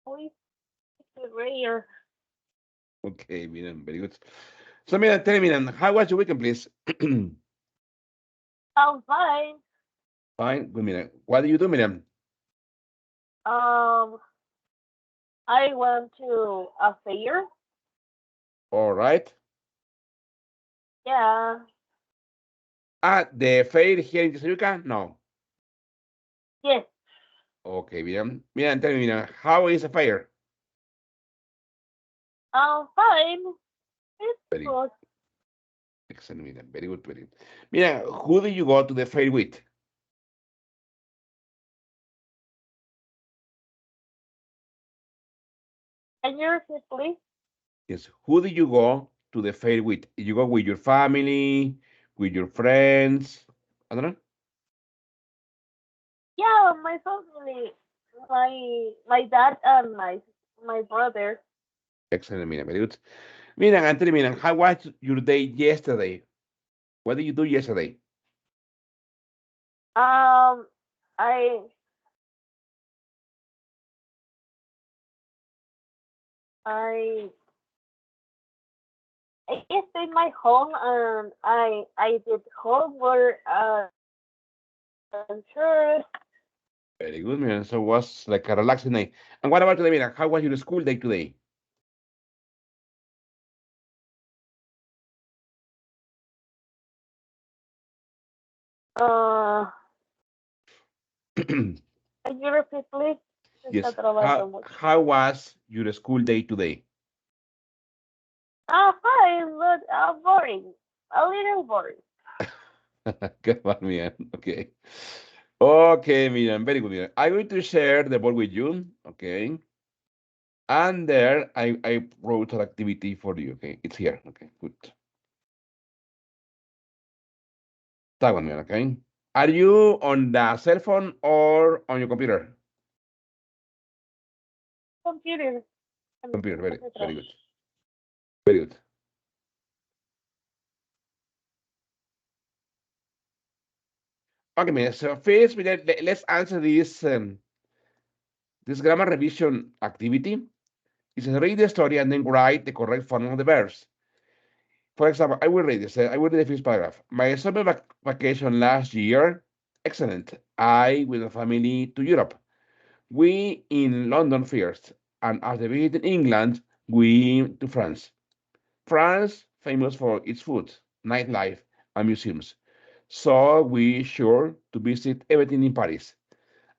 We rare. Okay, Miriam, very good. So, Miriam, tell me, Miriam, how was your weekend, please? I'm fine. Fine, good, Miriam. What do you do, Miriam? Um, I went to a fair. All right. Yeah. Ah, the fair here in Costa Rica? No. Yes. Okay, Miriam. Miriam, tell me, Miriam, how is the fair? I'm fine. It's Very good. excellent, Miriam. Very good, very good. Miriam, who did you go to the fair with? And yours, please? Yes, who did you go to the fair with? Did you go with your family, with your friends? I don't know. Yeah, my family, my dad and my brother. Excellent, Miriam. Very good. Miriam, and tell me, Miriam, how was your day yesterday? What did you do yesterday? Um, I I I stayed in my home and I did homework and church. Very good, Miriam. So it was like a relaxing day. And what about today, Miriam? How was your school day today? Uh, can you repeat, please? Se está Yes. How trabajando mucho. how was your school day today? Ah, fine, but boring. A little boring. Good one, Miriam. Okay. Okay, Miriam. Very good, Miriam. I'm going to share the board with you. Okay. And there I wrote an activity for you. Okay. It's here. Okay. Good. That one, Miriam. Okay. Are you on the cell phone or on your computer? Computer. Computer. Very, very Computer. good. Very good. Okay, Miriam. So first, Miriam, let's answer this grammar revision activity. It's read the story and then write the correct form of the verbs. For example, I will read this. I will read the first paragraph. My summer vacation last year, excellent. I with the family to Europe. We in London first, and after visiting England, we to France. France famous for its food, nightlife, and museums. So we sure to visit everything in Paris.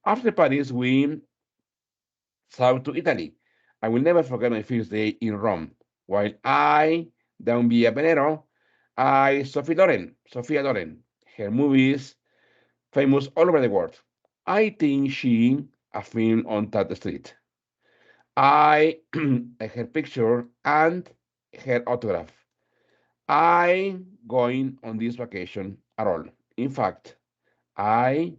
After Paris, we south to Italy. I will never forget my first day in Rome. While I, down Via Venero, I Sophia Loren, her movies famous all over the world. I think she a film on that street. I her picture and her autograph. I going on this vacation at all. In fact, I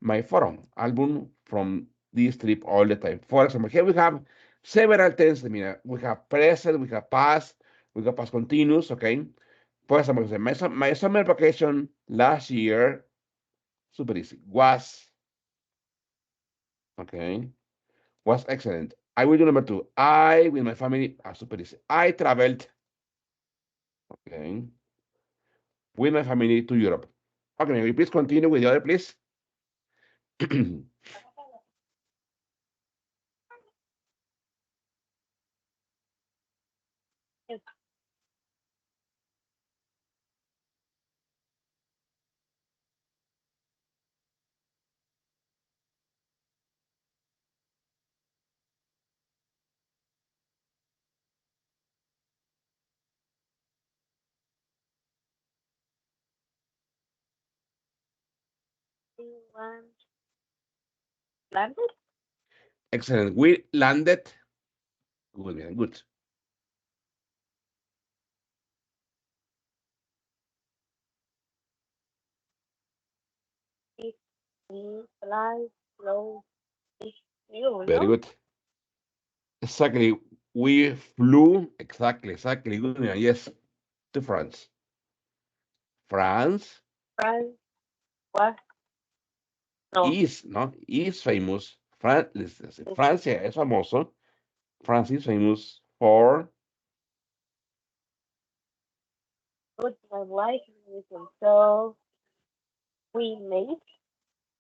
my photo album from this trip all the time. For example, here we have several tenses. I mean, we have present, we have past continuous. Okay. For example, my summer vacation last year, super easy, was okay, was excellent. I will do number two. I with my family, super easy. I traveled, okay, with my family to Europe. Okay, may we please continue with the other, please? Yes. England. Landed? Excellent. We landed. Good, man, good. If we fly slow, if you Very know. good. Exactly. We flew. Exactly. Good, man. Yes, to France. France France was no. is, ¿no? Is famous. France, Francia es famoso France is famous for. Good, my life museum. So we made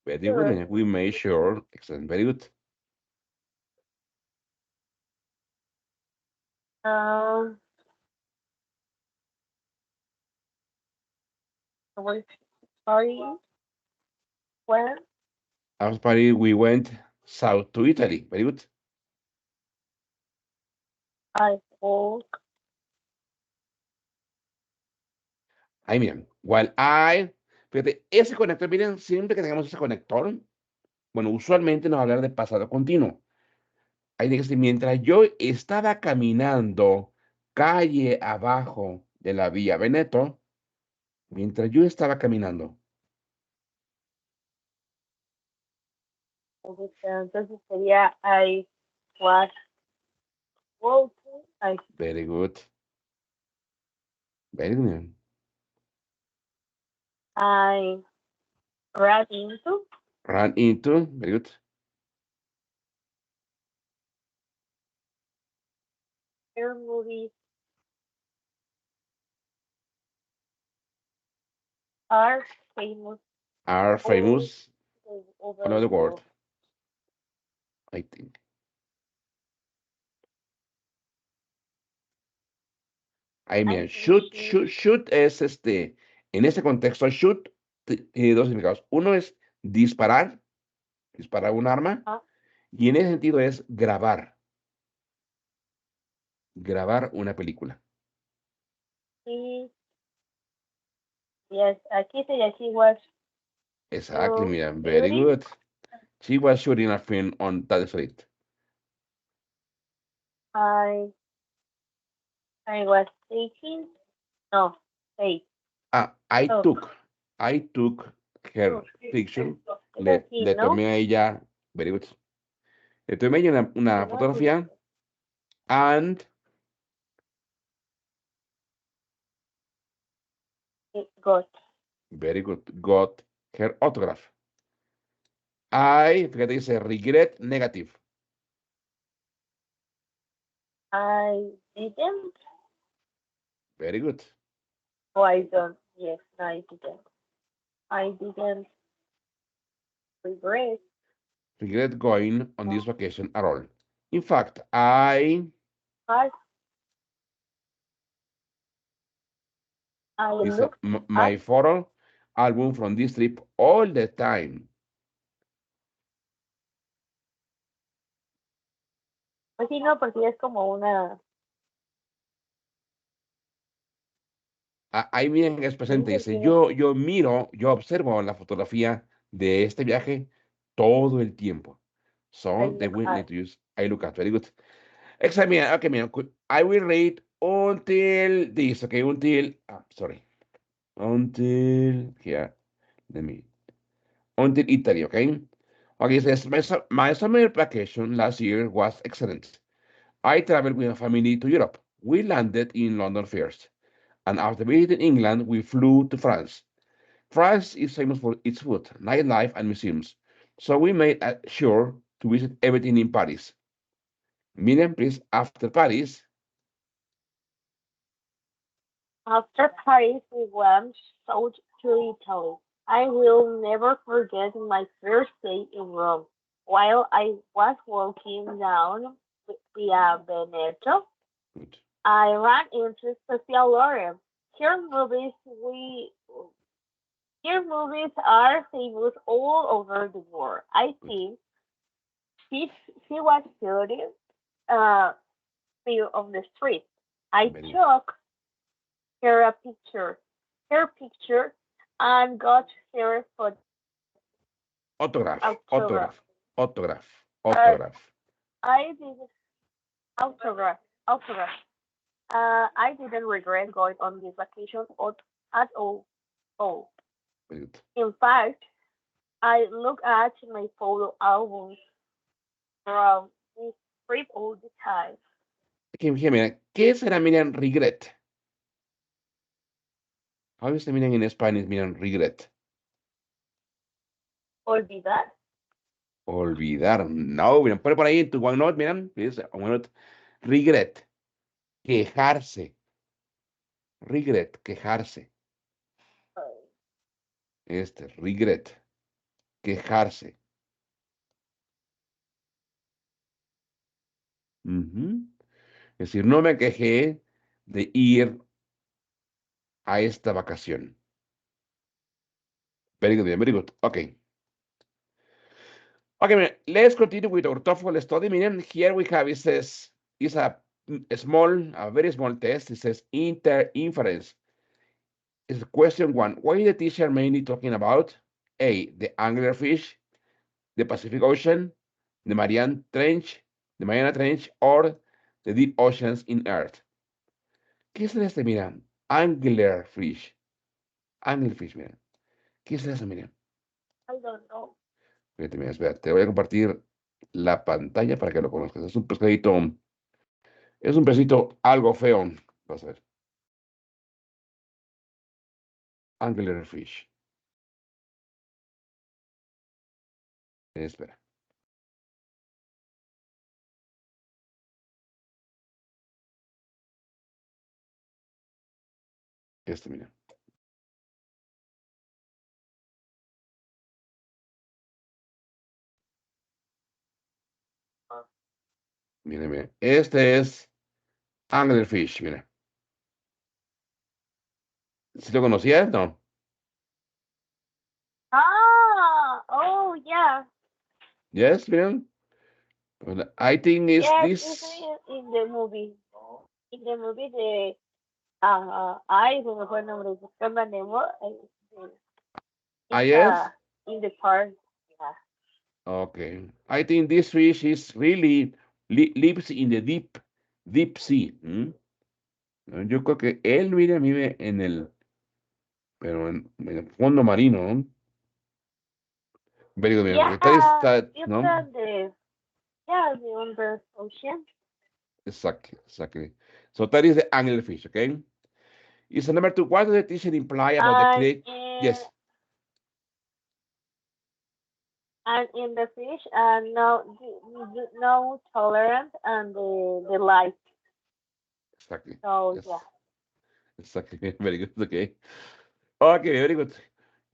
Very good, sure. we made sure. Excellent, very good. Um, we party when After Paris, we went south to Italy. Very good. I spoke. Ahí miren, while I, fíjate, ese conector, miren, siempre que tengamos ese conector, bueno, usualmente nos va a hablar de pasado continuo. Ahí dice, mientras yo estaba caminando calle abajo de la vía Veneto, mientras yo estaba caminando. Entonces sería I was walking. Very good. Very good. I ran into Run into. Very good. their movies are famous Are all famous all over over the the world, world. I think. I I mean, think shoot es en ese contexto, shoot tiene dos significados. Uno es disparar, disparar un arma, uh, y en ese sentido es grabar, grabar una película. she yes, aquí sería she was Exactly, mira, very shooting. good. She was shooting a film on that street. I I was taking no take I took took, I took her picture, le taking no tomé a ella, very good. Le tomé a ella una no fotografía, and it got very good, got her autograph. I, fíjate, dice regret negative. I didn't. Very good. Oh, I don't. Yes, I didn't. I didn't regret. Regret going on this Oh, vacation at all. In fact, I I dice looked at. my photo album from this trip all the time. Pues sí, no, porque es como una. Ahí miren, es Pues presente, sí, dice, tiene. yo miro, yo observo la fotografía de este viaje todo el tiempo. I So, they look will need at. to use, I look at, very good. Exactly, mira, okay, mira, I will read until this, okay, until, sorry, until, here, let me, until Italy, okay? Okay, it says, my summer vacation last year was excellent. I traveled with a family to Europe. We landed in London first, and after visiting England, we flew to France. France is famous for its food, nightlife, and museums, so we made sure to visit everything in Paris. Miriam, please, after Paris, After Paris, we went south to Italy. I will never forget my first day in Rome. While I was walking down Via Veneto, good. I ran into Sophia Loren. Her movies we her movies are famous all over the world. I Good. think she she was shooting uh film on the street. I Very good. took her picture, and got her for Autograph, autograph. autograph, autograph, Uh, autograph. I did autograph. I didn't regret going on this vacation at all. Oh, Very good. in fact, I look at my photo albums from this trip all the time. Okay, here, mira, ¿qué será, Miriam, regret? How is the Miriam in Spanish, Miriam, regret? Olvidar. Olvidar. No, miren, pone por ahí en tu OneNote, miren, please, OneNote. Regret. Quejarse. Regret. Quejarse. Regret. Quejarse. Ujú. Es decir, no me quejé de ir a esta vacación. Very good, very good. Okay. Okay, let's continue with our TOEFL study. Miren, here we have, it says, it's a very small test. It says inference. It's question one. What is the teacher mainly talking about? A, the anglerfish, the Pacific Ocean, the Mariana Trench, or the deep oceans in Earth. ¿Qué es este? Mira, anglerfish. Anglerfish, mira. ¿Qué es eso? Mira. I don't know. Fíjate, mira, espera, te voy a compartir la pantalla para que lo conozcas. Es un pescadito algo feo. Vas a ver. Anglerfish. Espera, mira. Mira, mira. Este es anglerfish, mira. ¿Sí lo conocías? No. Ah, oh yeah. Yes, mira. Well, I think it's Yes, it's this. in the movie. In the movie, the I don't know her name is Buscando Nemo. Ah, It's yes? in the park. Yeah. Okay. I think this fish is really lives in the deep sea. Yo creo que él, mira, vive pero en el fondo marino, ¿no? Very good, mira. That is Yeah, that, it's ¿no? the under ocean. Exactly, exactly. So that is the anglerfish, okay? Is number two, what does the teacher imply about the And creek? in Yes, the fish, no tolerance and the light. exactly. So yeah. Yes, exactly. Very good, okay. Okay, very good.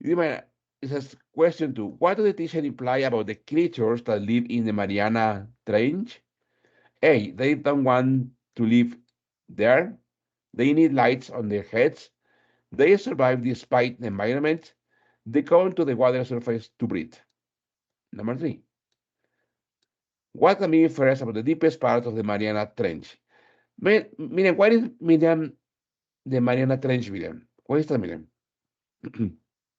Dime, it says question two. What does the teacher imply about the creatures that live in the Mariana Trench? A, they don't want to live there. They need lights on their heads. They survive despite the environment. They come to the water surface to breathe. Number three. What can be first about the deepest part of the Mariana Trench? Miren, what is Miriam, the Mariana Trench, Miriam? What is that, Miriam?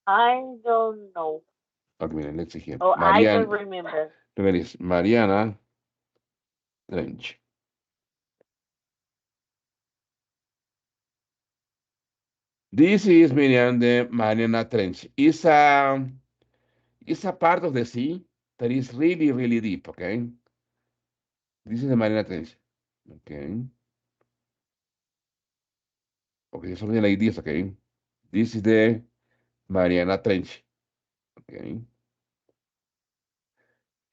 I don't know. Okay, miren, let's see here. Oh, I don't remember. Look at this, Mariana Trench. This is, Miriam, the Mariana Trench. It's a part of the sea that is really, really deep, okay? This is the Mariana Trench. Okay. Okay, something like this, okay? This is the Mariana Trench. Okay.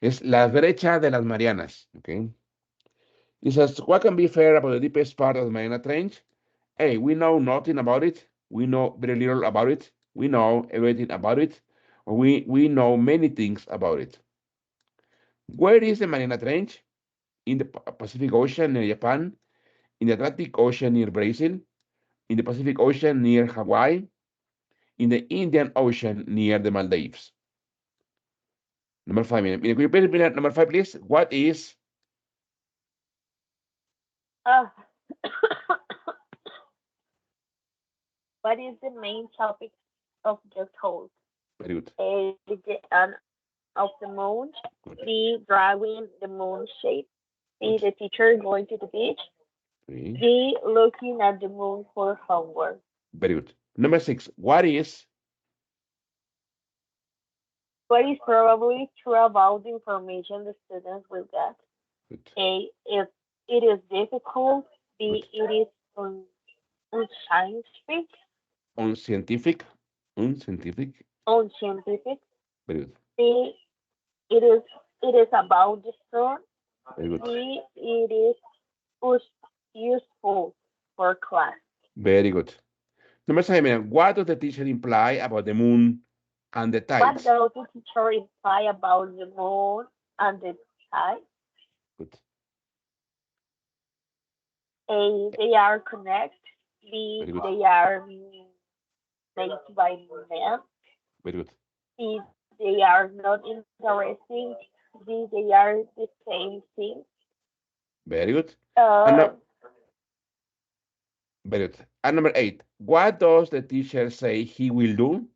Es la brecha de las Marianas, okay? It says, what can be fair about the deepest part of the Mariana Trench? Hey, we know nothing about it. We know very little about it. We know everything about it. Or we know many things about it. Where is the Mariana Trench? In the Pacific Ocean near Japan, in the Atlantic Ocean near Brazil, in the Pacific Ocean near Hawaii, in the Indian Ocean near the Maldives. Number five, could you please repeat number five, please? What is, Uh, what is the main topic of the talk? very good. A, the of the moon. B, drawing the moon shape. C, Good. the teacher going to the beach. Okay. D, looking at the moon for homework. Very good. Number six, what is, What is probably true about the information the students will get? good, A, if it is difficult. good. B, it is unscientific. Unscientific, unscientific, Unscientific. very good. C, it is It is about the sun. Very good. C. It is us- useful for class. Very good. Number 7, what does the teacher imply about the moon and the What tides? does the teacher imply about the moon and the sky? Good. A. They are connected. B. Very good. They are made by man. Very good. C. They are not interesting. D. They are the same thing. Very good. And Uh, no, very good. And number 8, what does the teacher say he will do?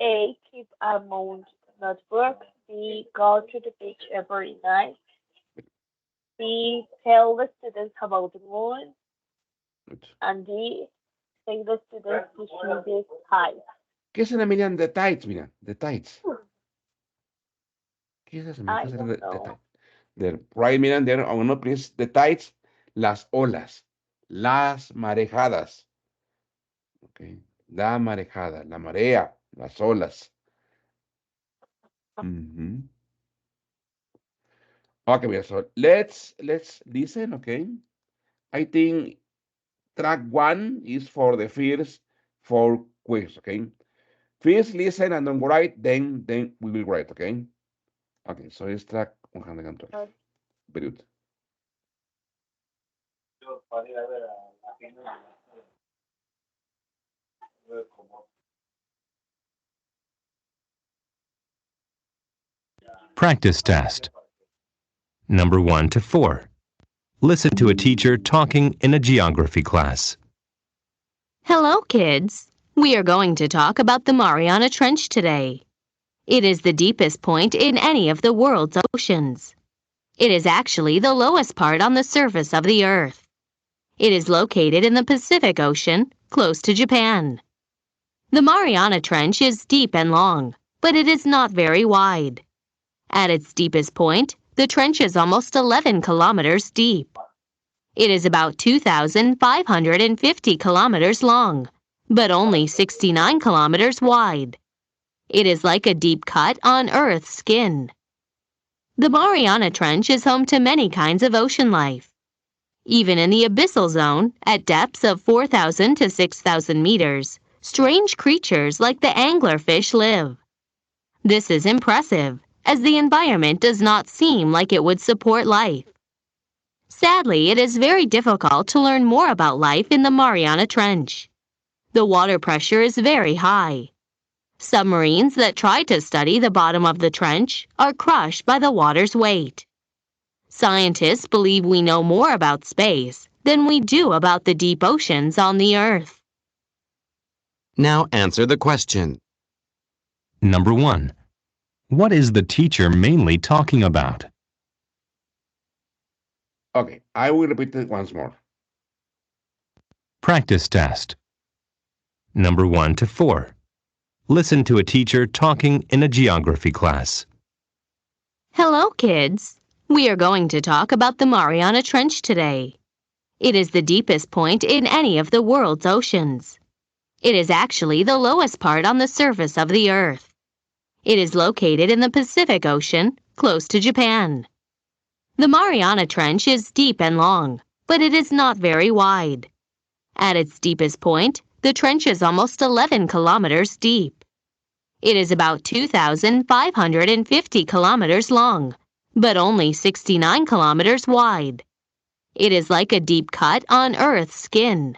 A. Keep a moon notebook. B. Go to the beach every night. C. Tell the students about the moon. Good. And D. Take the students to see the sky. ¿Qué se Emilian the tides? Mira, the tides. ¿Qué es eso? Mira, ¿qué I es don't the know. tides? There, right, Miriam, there on no please. The tides, las olas, las marejadas. Okay. La marejada, la marea, las olas. Mhm. Okay, mira, so let's listen, okay? I think track 1 is for the first 4 quiz, okay? First listen and don't write, then we will write, okay? Okay, so it's track 112. Very good. Practice test. Number 1 to 4. Listen to a teacher talking in a geography class. Hello, kids. We are going to talk about the Mariana Trench today. It is the deepest point in any of the world's oceans. It is actually the lowest part on the surface of the Earth. It is located in the Pacific Ocean, close to Japan. The Mariana Trench is deep and long, but it is not very wide. At its deepest point, the trench is almost 11 kilometers deep. It is about 2,550 kilometers long, but only 69 kilometers wide. It is like a deep cut on Earth's skin. The Mariana Trench is home to many kinds of ocean life. Even in the abyssal zone, at depths of 4,000 to 6,000 meters, strange creatures like the anglerfish live. This is impressive, as the environment does not seem like it would support life. Sadly, it is very difficult to learn more about life in the Mariana Trench. The water pressure is very high. Submarines that try to study the bottom of the trench are crushed by the water's weight. Scientists believe we know more about space than we do about the deep oceans on the Earth. Now answer the question. Number 1. What is the teacher mainly talking about? Okay, I will repeat it once more. Practice test. Number 1 to 4. Listen to a teacher talking in a geography class. Hello, kids. We are going to talk about the Mariana Trench today. It is the deepest point in any of the world's oceans. It is actually the lowest part on the surface of the Earth. It is located in the Pacific Ocean, close to Japan. The Mariana Trench is deep and long, but it is not very wide. At its deepest point, the trench is almost 11 kilometers deep. It is about 2,550 kilometers long, but only 69 kilometers wide. It is like a deep cut on Earth's skin.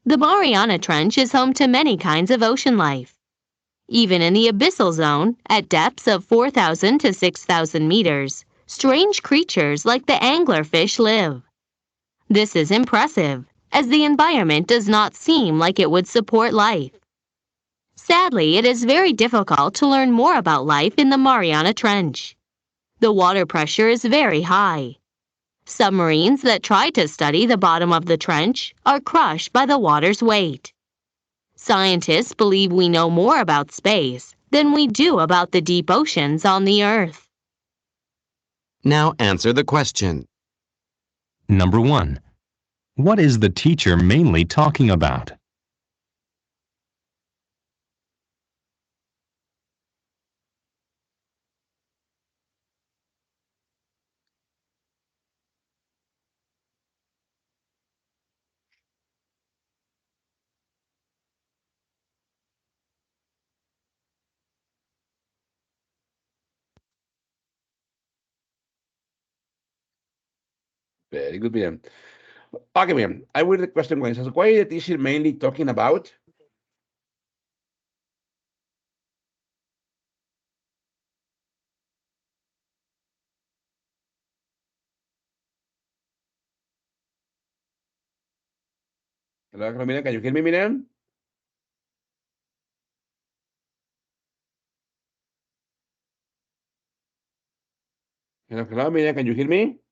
The Mariana Trench is home to many kinds of ocean life. Even in the abyssal zone, at depths of 4,000 to 6,000 meters, strange creatures like the anglerfish live. This is impressive, as the environment does not seem like it would support life. Sadly, it is very difficult to learn more about life in the Mariana Trench. The water pressure is very high. Submarines that try to study the bottom of the trench are crushed by the water's weight. Scientists believe we know more about space than we do about the deep oceans on the Earth. Now answer the question. Number 1. What is the teacher mainly talking about? Very good, Miriam. Okay, Miriam. I will read the question once. Why is the teacher mainly talking about? Hello, Miriam. Can you hear me, Miriam? Hello, Miriam. Can you hear me?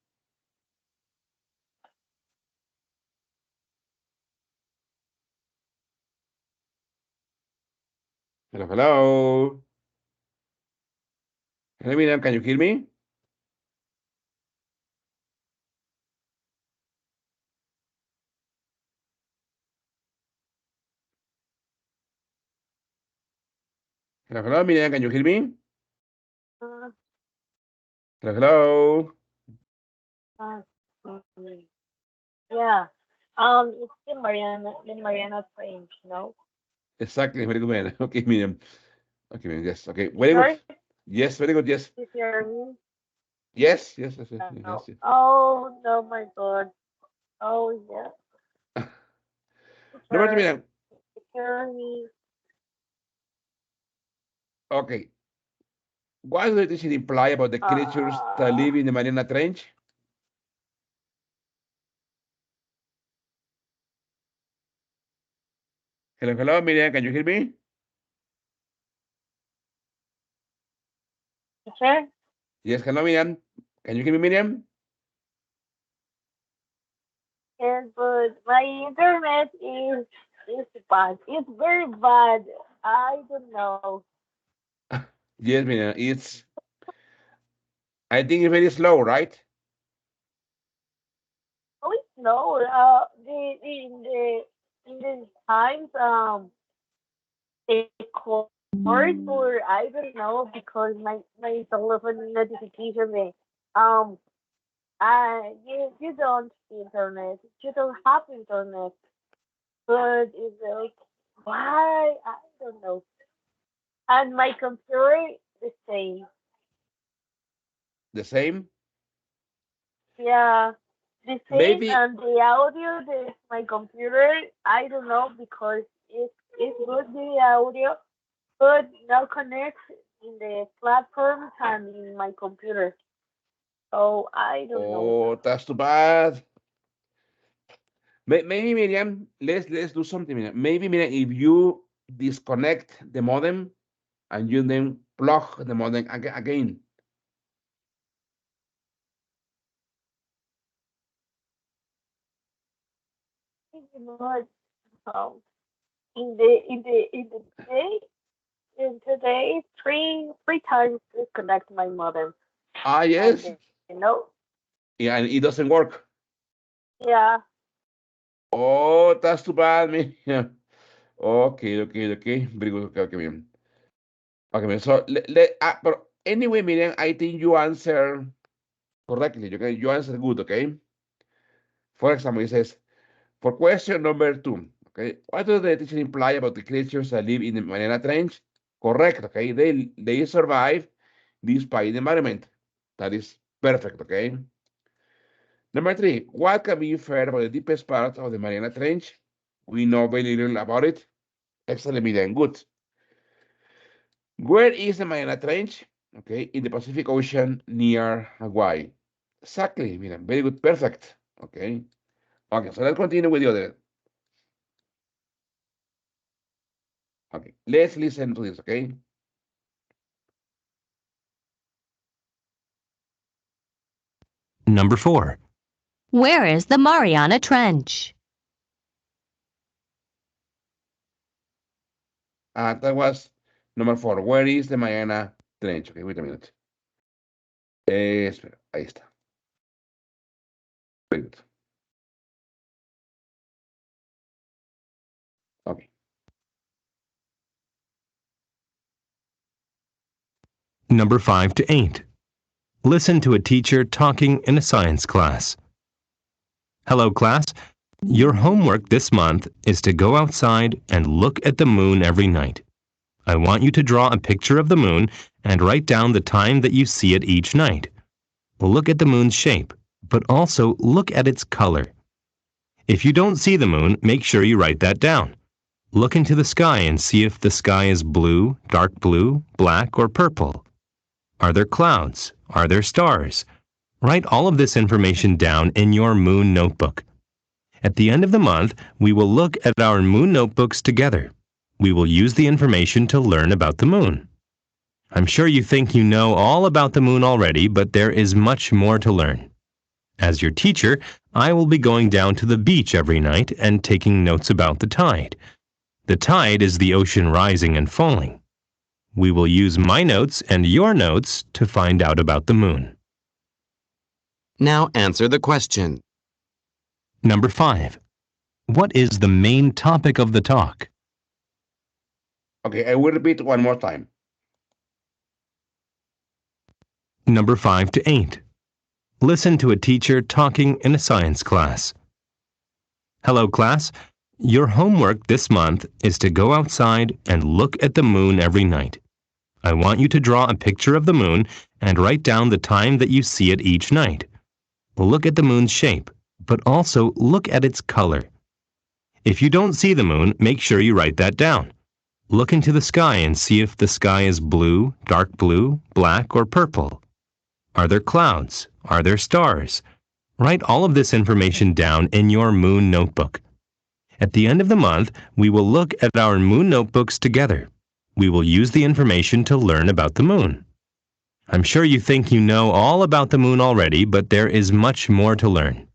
Hello. Hello, Miriam. Can you hear me? Hello, Miriam. Can you hear me? Uh, Hello. uh, mm, yeah. It's the Mariana Trench, no? Exactly. Very good, man. Okay, Miriam. Okay, Miriam. Yes. Okay. You Very good. sure? Yes. Very good. Yes. You hear me? Yes. Yes. Yes. Yes. No. Yes. Yes. Oh, no, my God. Oh, yeah. Number two, Sure. Miriam. You hear me? Okay. What does the teacher imply about the creatures that Uh, live in the Mariana Trench? Hello, Miriam. Can you hear me? you sure? Yes. Hello, Miriam. Can you hear me, Miriam? And but my internet is bad. It's very bad. I don't know. Yes, Miriam. I think it's very slow, right? Oh, it's no. In the times the course or I don't know because my telephone notification me you don't internet, you don't have internet, but it's like why I don't know. And my computer the same. The same. Yeah, the same Maybe. and the audio the my computer I don't know because it's good the audio but no connects in the platforms and in my computer. So I don't know. Oh, that's too bad. Maybe, Miriam. Let's do something, Miriam. Maybe, Miriam, if you disconnect the modem and you then plug the modem again. You know what? Um, in the day in today three times disconnect my modem Ah, and yes. you know Yeah, and it doesn't work. yeah Oh, that's too bad, Miriam. Okay. Very good. Okay, Miriam. Okay, Miriam. So, but anyway, Miriam, I think you answer correctly. Okay, you answer good. Okay. For example, it says, for question number two, okay, what does the teacher imply about the creatures that live in the Mariana Trench? Correct, okay, they survive despite the environment. That is perfect, okay. Number three, what can be inferred about the deepest part of the Mariana Trench? We know very little about it. Excellent, Miriam, good. Where is the Mariana Trench? Okay, in the Pacific Ocean near Hawaii. Exactly, Miriam, very good, perfect. Okay, okay, so let's continue with the other. Okay, let's listen to this, okay? Number 4. Where is the Mariana Trench? That was number four. Where is the Mariana Trench? Okay, wait a minute. Espera, ahí está. Very good. Okay. Number 5 to 8. Listen to a teacher talking in a science class. Hello, class. Your homework this month is to go outside and look at the moon every night. I want you to draw a picture of the moon and write down the time that you see it each night. Look at the moon's shape, but also look at its color. If you don't see the moon, make sure you write that down. Look into the sky and see if the sky is blue, dark blue, black, or purple. Are there clouds? Are there stars? Write all of this information down in your moon notebook. At the end of the month, we will look at our moon notebooks together. We will use the information to learn about the moon. I'm sure you think you know all about the moon already, but there is much more to learn. As your teacher, I will be going down to the beach every night and taking notes about the tide. The tide is the ocean rising and falling. We will use my notes and your notes to find out about the moon. Now answer the question. Number 5. What is the main topic of the talk? Okay, I will repeat one more time. Number 5 to 8. Listen to a teacher talking in a science class. Hello, class. Your homework this month is to go outside and look at the moon every night. I want you to draw a picture of the moon and write down the time that you see it each night. Look at the moon's shape, but also look at its color. If you don't see the moon, make sure you write that down. Look into the sky and see if the sky is blue, dark blue, black, or purple. Are there clouds? Are there stars? Write all of this information down in your moon notebook. At the end of the month, we will look at our moon notebooks together. We will use the information to learn about the moon. I'm sure you think you know all about the moon already, but there is much more to learn.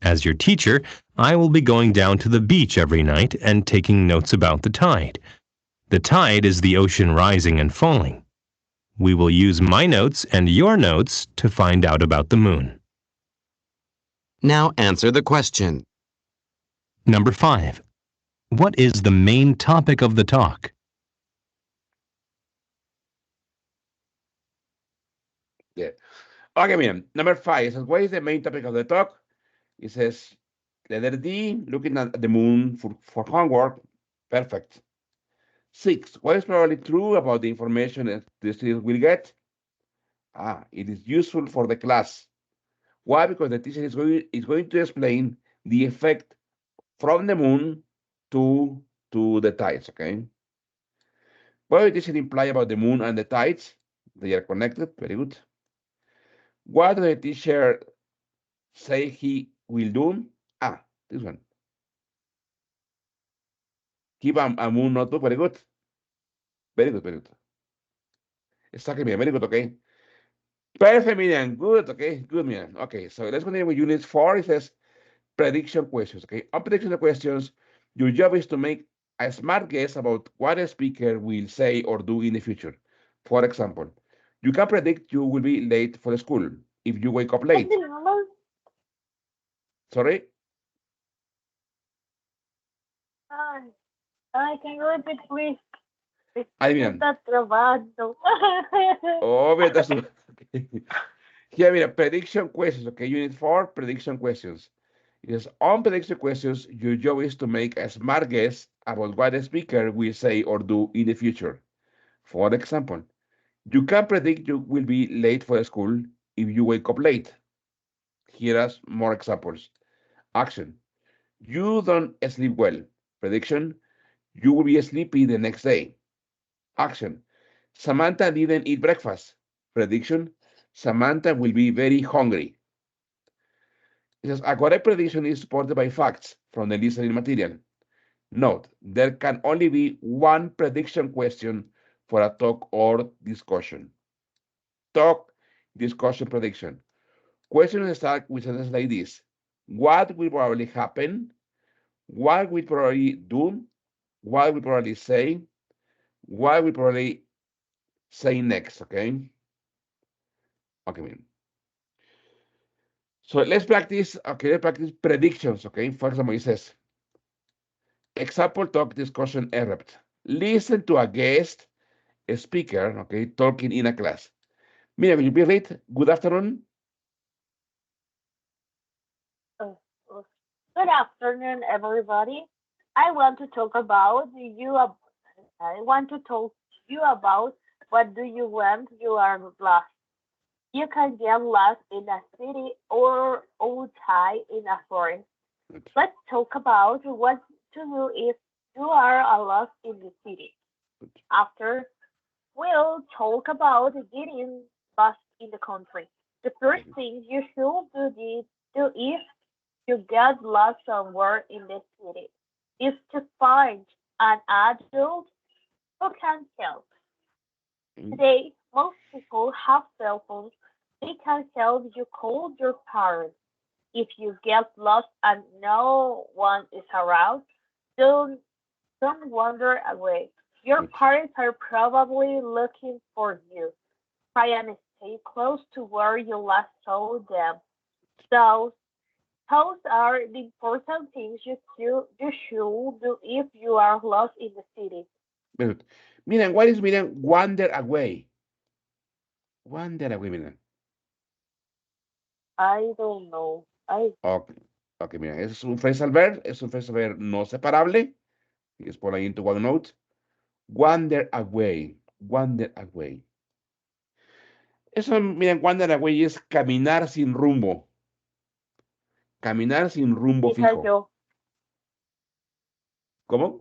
As your teacher, I will be going down to the beach every night and taking notes about the tide. The tide is the ocean rising and falling. We will use my notes and your notes to find out about the moon. Now answer the question. Number 5. What is the main topic of the talk? Yeah. Okay, miren. Number 5 says, what is the main topic of the talk? It says, letter D, looking at the moon for homework. Perfect. 6, what is probably true about the information that the students will get? It is useful for the class. Why? Because the teacher is going to explain the effect from the moon to the tides, okay? What does it imply about the moon and the tides? They are connected, very good. What does the teacher say he will do? This one. Keep a moon notebook, very good. Very good, very good. Exactly, very good, okay? Perfect, Miriam, good, okay, good, Miriam. Okay, so let's continue with unit 4. It says prediction questions, okay? On prediction questions, your job is to make a smart guess about what a speaker will say or do in the future. For example, you can predict you will be late for school if you wake up late. Sorry? Can you repeat, please? Adivinen. Está trabajando. Oh, that's okay. Here, mira, prediction questions, okay? Unit 4, prediction questions. Yes, on prediction questions, your job is to make a smart guess about what the speaker will say or do in the future. For example, you can predict you will be late for school if you wake up late. Here are more examples. Action. You don't sleep well. Prediction. You will be sleepy the next day. Action. Samantha didn't eat breakfast. Prediction. Samantha will be very hungry. It says, a correct prediction is supported by facts from the listening material. Note, there can only be one prediction question for a talk or discussion. Talk, discussion, prediction. Questions start with sentences like this. What will probably happen? What will probably do? What will probably say? What will probably say next, okay? Okay, so let's practice, okay, let's practice predictions, okay? For example, it says, example talk discussion erupt. Listen to a guest speaker, okay, talking in a class. Mira, will you be read? Good afternoon. Good afternoon, everybody. I want to talk about you. I want to talk to you about what do you want you are last. You can get lost in a city or outside in a forest. Good. Let's talk about what to do if you are lost in the city. Good. After, we'll talk about getting lost in the country. The first Very good. thing you should do if you get lost somewhere in the city is to find an adult who can help. Mm, Today, most people have cell phones. They can help you call your parents. If you get lost and no one is around, don't don't wander away. Your good. parents are probably looking for you. Try and stay close to where you last saw them. So those are the important things you should do if you are lost in the city. Very good. Miren, what is miren wander away? Wander away, miren. I don't know. I Ok, ok, miren, es un phrasal verb, es un phrasal verb no separable. Y es por ahí into OneNote. Wander away, wander away. Eso, miren, wander away es caminar sin rumbo. Caminar sin rumbo esa fijo. yo, ¿Cómo?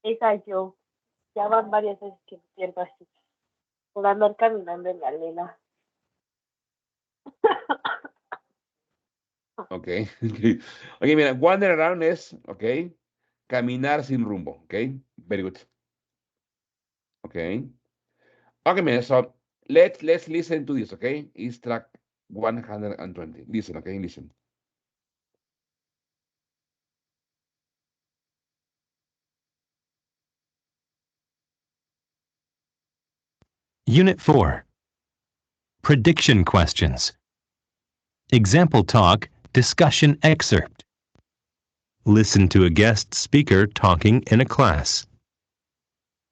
esa yo. Ya van varias veces que me pierdo así. Por andar caminando en la arena. Ok. Ok, mira, wander around es, ok, caminar sin rumbo, ok. Very good. Ok. Ok, mira, so let's listen to this, ok. It's track 120. Listen, okay, listen. Unit 4. Prediction questions. Example talk, discussion excerpt. Listen to a guest speaker talking in a class.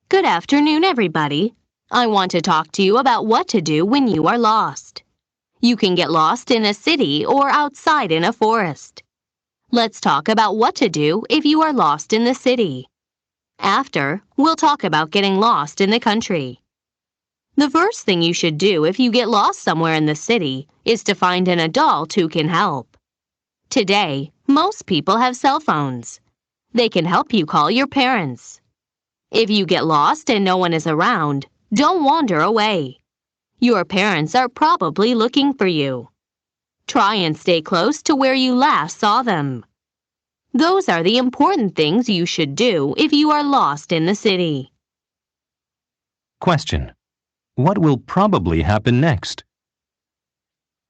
Good afternoon, everybody. I want to talk to you about what to do when you are lost. You can get lost in a city or outside in a forest. Let's talk about what to do if you are lost in the city. After, we'll talk about getting lost in the country. The first thing you should do if you get lost somewhere in the city is to find an adult who can help. Today, most people have cell phones. They can help you call your parents. If you get lost and no one is around, don't wander away. Your parents are probably looking for you. Try and stay close to where you last saw them. Those are the important things you should do if you are lost in the city. Question. What will probably happen next?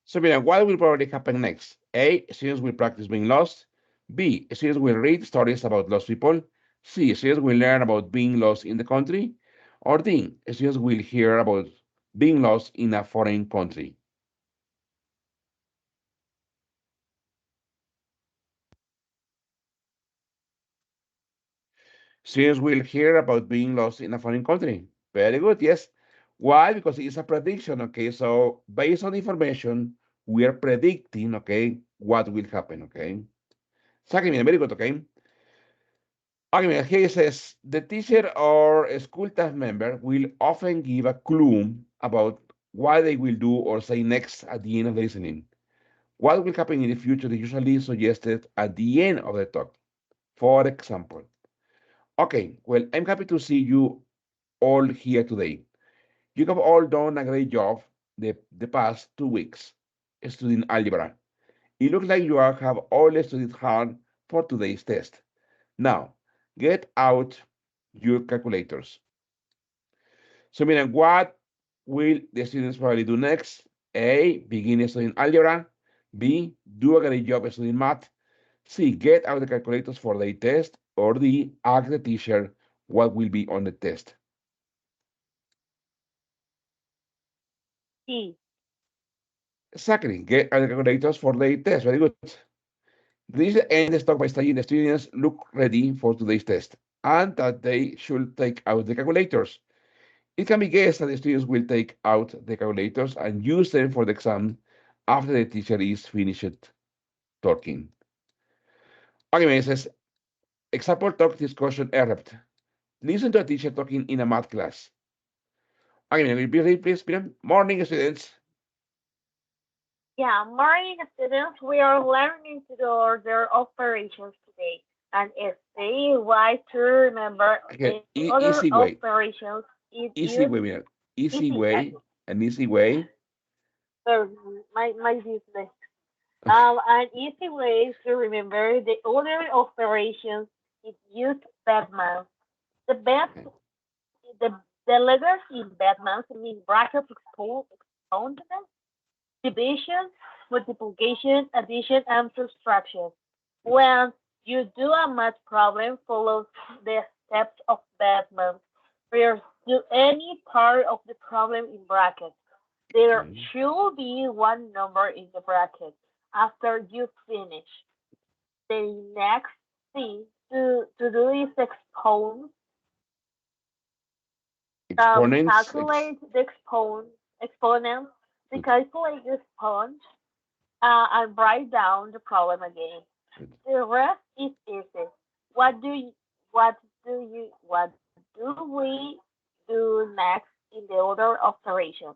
So, mira, what will probably happen next? A, students will practice being lost. B, students will read stories about lost people. C, students will learn about being lost in the country. Or D, students will hear about being lost in a foreign country. Students will hear about being lost in a foreign country. Very good, yes. Why? Because it's a prediction, okay? So based on information, we are predicting, okay, what will happen, okay? Second, very good, okay? Okay, mira, here it says, the teacher or a school staff member will often give a clue about what they will do or say next at the end of the listening. What will happen in the future is usually suggested at the end of the talk. For example, okay, well, I'm happy to see you all here today. You have all done a great job the past 2 weeks studying algebra. It looks like you have all studied hard for today's test. Now, get out your calculators. So, miren, what will the students probably do next? A, begin studying algebra. B, do a great job studying math. C, get out the calculators for the test. Or D, ask the teacher what will be on the test. sí, Exactly, get out the calculators for the test. Very good. This ends the talk by saying the students look ready for today's test and that they should take out the calculators. It can be guessed that the students will take out the calculators and use them for the exam after the teacher is finished talking. Okay, it says, example talk discussion erupt. Listen to a teacher talking in a math class. Okay, Miguel, please, Miguel. Morning, students. Yeah, morning students, we are learning to the order operations today. And stay wise to remember Okay, the order easy way. operations is Easy used way, Miguel. Easy easy. way. An easy way. So my business. Okay. An easy way to remember the order operations is use Batman. The bat Okay. the the letters in Batman mean brackets, exponent, division, multiplication, addition, and subtraction. When you do a math problem, follow the steps of Batman. First, do any part of the problem in brackets. There Okay. should be one number in the bracket. After you finish, the next thing to do is Exponents. calculate the exponent, to Good. calculate the exponent, and write down the problem again. Good. The rest is easy. What do you, what do we do next in the order of operation?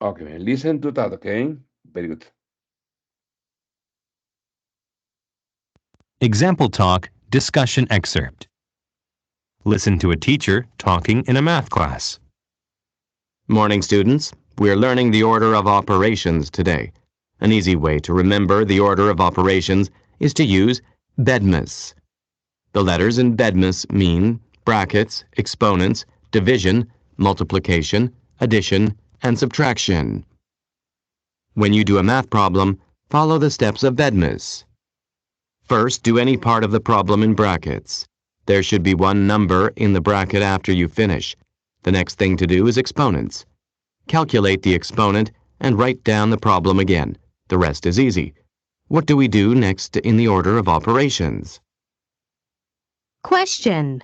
Okay, man. Listen to that, okay? Very good. Example talk, discussion excerpt. Listen to a teacher talking in a math class. Morning, students. We're learning the order of operations today. An easy way to remember the order of operations is to use BEDMAS. The letters in BEDMAS mean brackets, exponents, division, multiplication, addition, and subtraction. When you do a math problem, follow the steps of BEDMAS. First, do any part of the problem in brackets. There should be one number in the bracket after you finish. The next thing to do is exponents. Calculate the exponent and write down the problem again. The rest is easy. What do we do next in the order of operations? Question.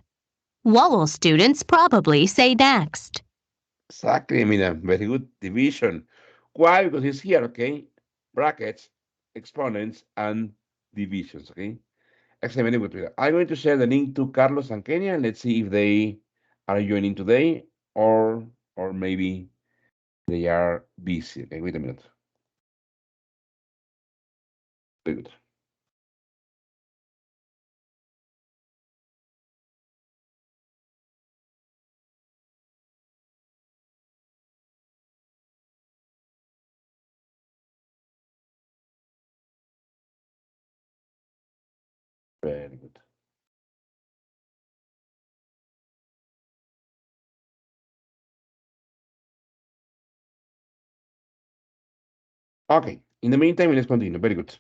What will students probably say next? Exactly, Mina. Very good. Division. Why? Because it's here, okay? Brackets, exponents, and divisions, okay? Excellent, very good. Mina. I'm going to share the link to Carlos and Kenya, and let's see if they are joining today or maybe they are busy. Okay, wait a minute. Very good. Very good. Okay. In the meantime, let's continue. Very good.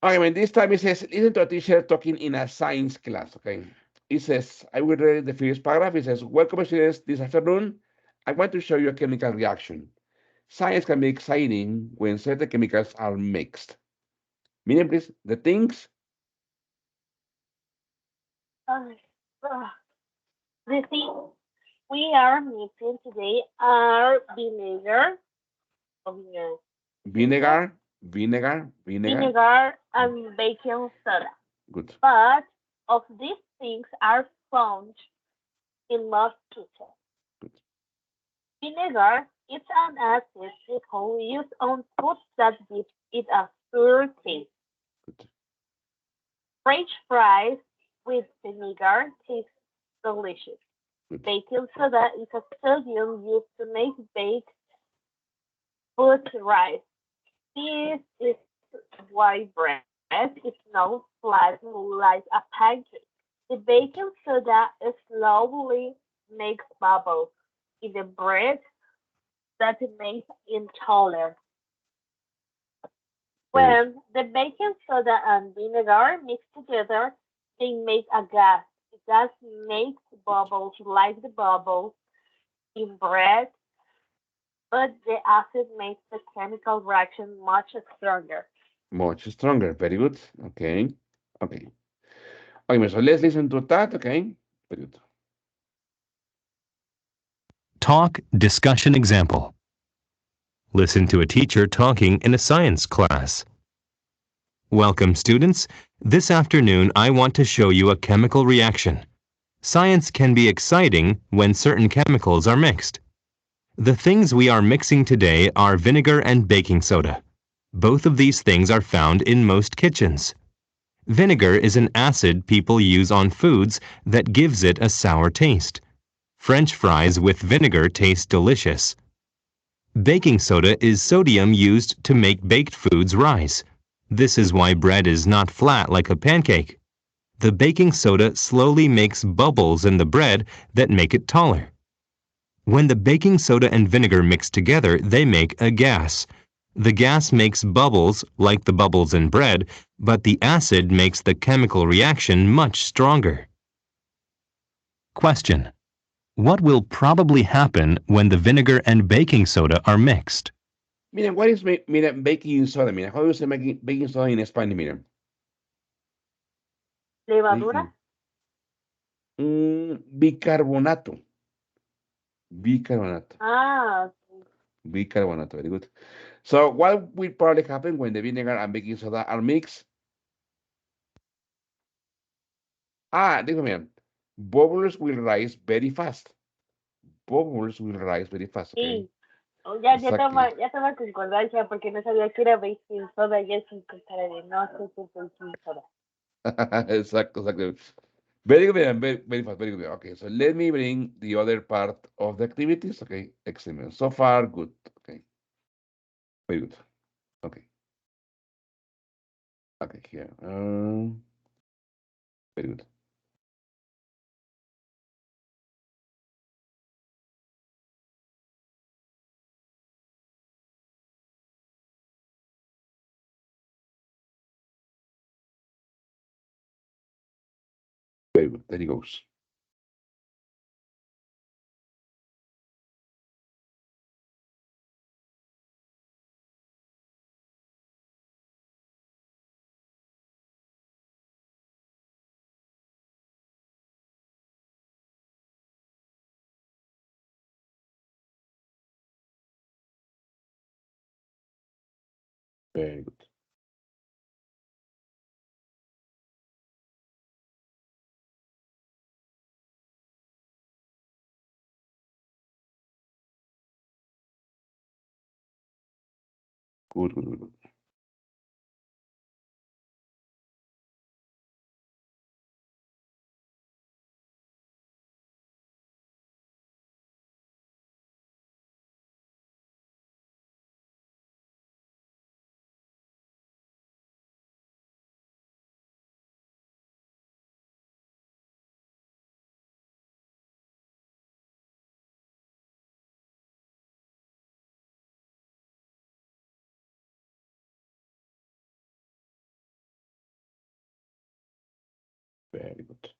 Okay, man, this time it says, listen to a teacher talking in a science class, okay? It says, I will read the first paragraph. It says, welcome students this afternoon. I want to show you a chemical reaction. Science can be exciting when certain chemicals are mixed. Meaning, please, the things, Uh, uh, the things we are mixing today are vinegar, vinegar, vinegar, vinegar. vinegar, Mm, and baking soda. good, But of these things are found in most kitchens. good, Vinegar is an acid people use on food that gives it a sour taste. good, French fries with vinegar taste delicious. good. Baking soda is a sodium used to make baked food rise. This is why bread is not flat like a pancake. The baking soda slowly makes bubbles in the bread that makes it taller. Very good. When the baking soda and vinegar mix together, they make a gas. The gas makes bubbles like the bubbles in bread, but the acid makes the chemical reaction much stronger. Much stronger. Very good. Okay. Okay. Okay, so let's listen to that. Okay. Very good. Talk, discussion example. Listen to a teacher talking in a science class. Welcome, students. This afternoon, I want to show you a chemical reaction. Science can be exciting when certain chemicals are mixed. The things we are mixing today are vinegar and baking soda. Both of these things are found in most kitchens. Vinegar is an acid people use on foods that gives it a sour taste. French fries with vinegar taste delicious. Baking soda is sodium used to make baked foods rise. This is why bread is not flat like a pancake. The baking soda slowly makes bubbles in the bread that make it taller. When the baking soda and vinegar mix together, they make a gas. The gas makes bubbles like the bubbles in bread, but the acid makes the chemical reaction much stronger. Question. What will probably happen when the vinegar and baking soda are mixed? Miren, what is miren, baking soda? Miren, how do you say baking soda in Spanish? Miren, Levadura. baking. Bicarbonato. Bicarbonato. Ah, sí. Bicarbonato. Very good. So, what will probably happen when the vinegar and baking soda are mixed? Digo, miren, bubbles will rise very fast. Bubbles will rise very fast, okay? Sí. Oh, Exactly. ya toma concordancia porque no sabía que era baking soda y es con cara de no sé qué es baking soda. Exactly, exactly. Very good, man. Very fast, very good. Okay, so let me bring the other part of the activities. Okay, excellent. So far, good. Okay, very good. Okay, okay, here. Very good. Very good. There he goes. Very good. Good, good, good, good. Very good.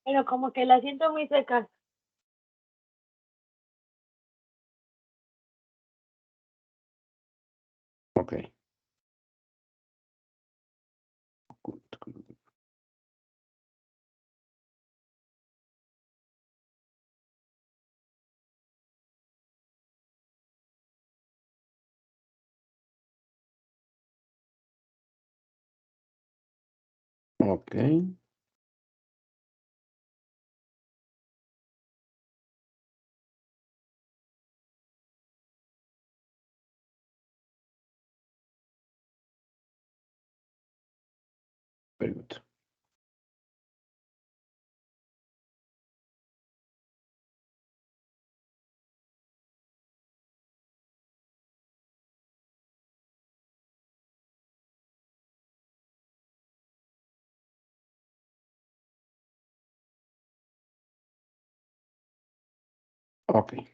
Pero como que la siento muy seca. Okay. Good, good, good. Okay. Very good. Okay.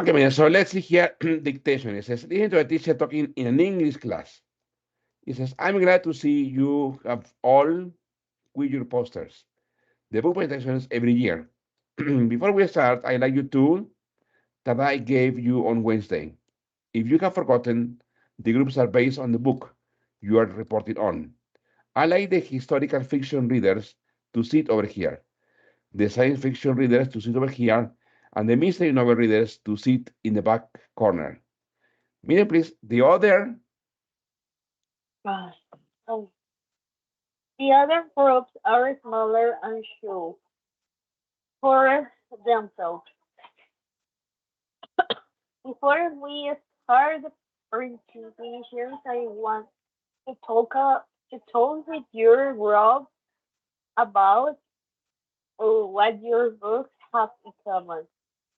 Okay, man, so let's see here dictation. It says, listen to a teacher talking in an English class. It says, I'm glad to see you have all with your posters. The book presentations every year. Before we start, I like you to that I gave you on Wednesday. If you have forgotten, the groups are based on the book you are reporting on. I like the historical fiction readers to sit over here, the science fiction readers to sit over here, and the mystery novel readers to sit in the back corner. Mire, please, the other. Ah, oh. The other groups are smaller and show for themselves. Before we start the presentations, I want to talk with your group about what your books have in common.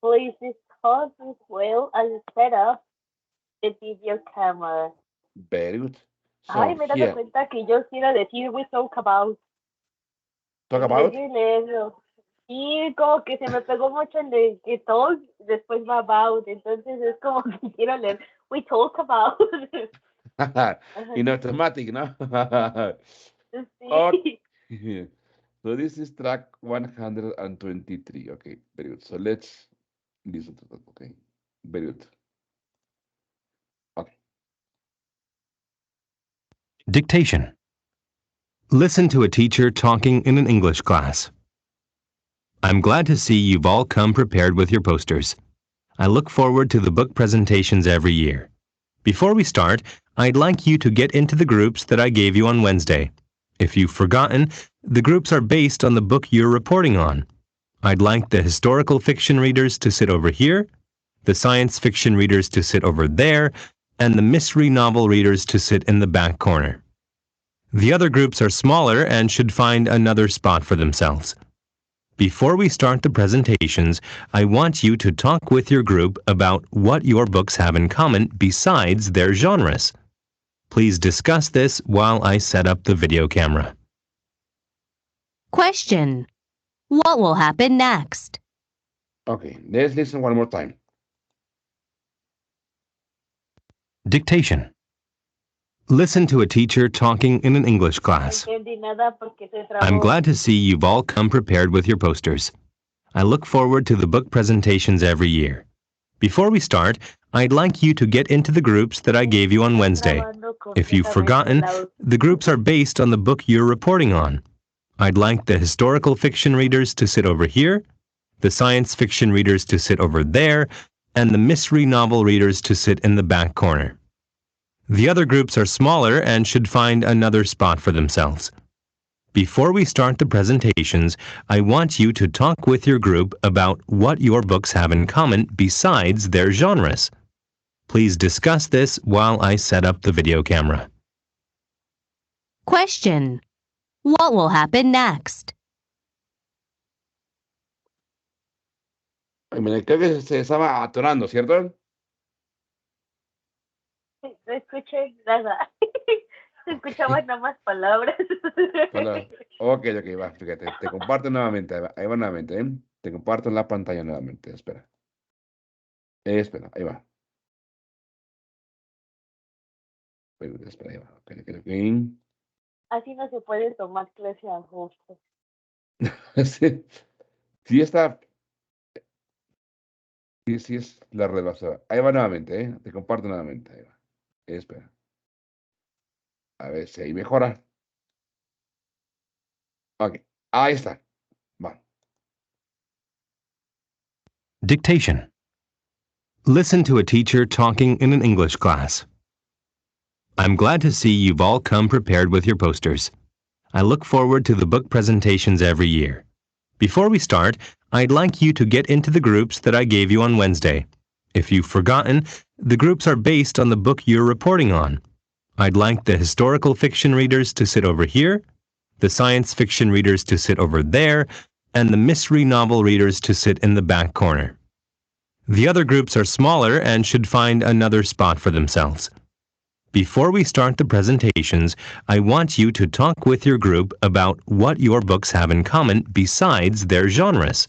Please discuss as well as set up the video camera. Very good. Ay, So me he dado here, cuenta que yo quiero decir we talk about talk en vez about. de leerlo. Y como que se me pegó mucho el de que talk, después va about, entonces es como que quiero leer we talk about. In automatic, no? Sí. Okay. So this is track 123. Okay, very good. So let's listen to that. Okay, very good. Okay. Dictation. Listen to a teacher talking in an English class. I'm glad to see you've all come prepared with your posters. I look forward to the book presentations every year. Before we start, I'd like you to get into the groups that I gave you on Wednesday. If you've forgotten, the groups are based on the book you're reporting on. I'd like the historical fiction readers to sit over here, the science fiction readers to sit over there, and the mystery novel readers to sit in the back corner. The other groups are smaller and should find another spot for themselves. Before we start the presentations, I want you to talk with your group about what your books have in common besides their genres. Please discuss this while I set up the video camera. Question. What will happen next? Okay, let's listen one more time. Dictation. Listen to a teacher talking in an English No class. entendí nada porque se I'm trabó. glad to see you've all come prepared with your posters. I look forward to the book presentations every year. Before we start, I'd like you to get into the groups that I gave you on Wednesday. Trabando If you've completamente forgotten, la the groups are based on the book you're reporting on. I'd like the historical fiction readers to sit over here, the science fiction readers to sit over there, and the mystery novel readers to sit in the back corner. The other groups are smaller and should find another spot for themselves. Before we start the presentations, I want you to talk with your group about what your books have in common besides their genres. Please discuss this while I set up the video camera. Question. What will happen next? Ay, mira, creo que se estaba atorando, ¿cierto? no escuché nada. Se escuchaban nada más palabras. Ok, ok, va, fíjate, te comparto nuevamente, ahí va nuevamente, ¿eh? Te comparto en la pantalla nuevamente, espera. Espera, ahí va. Espera, ahí va. Ok, ok, ok. Así no se puede tomar clase a gusto. Sí, sí está, sí es la relación. Ahí va nuevamente, ¿eh? Te comparto nuevamente, ahí va. Espera. A ver si ahí mejora. Ok, ahí está. Va. Dictation. Listen to a teacher talking in an English class. I'm glad to see you've all come prepared with your posters. I look forward to the book presentations every year. Before we start, I'd like you to get into the groups that I gave you on Wednesday. If you've forgotten, the groups are based on the book you're reporting on. I'd like the historical fiction readers to sit over here, the science fiction readers to sit over there, and the mystery novel readers to sit in the back corner. The other groups are smaller and should find another spot for themselves. Before we start the presentations, I want you to talk with your group about what your books have in common besides their genres.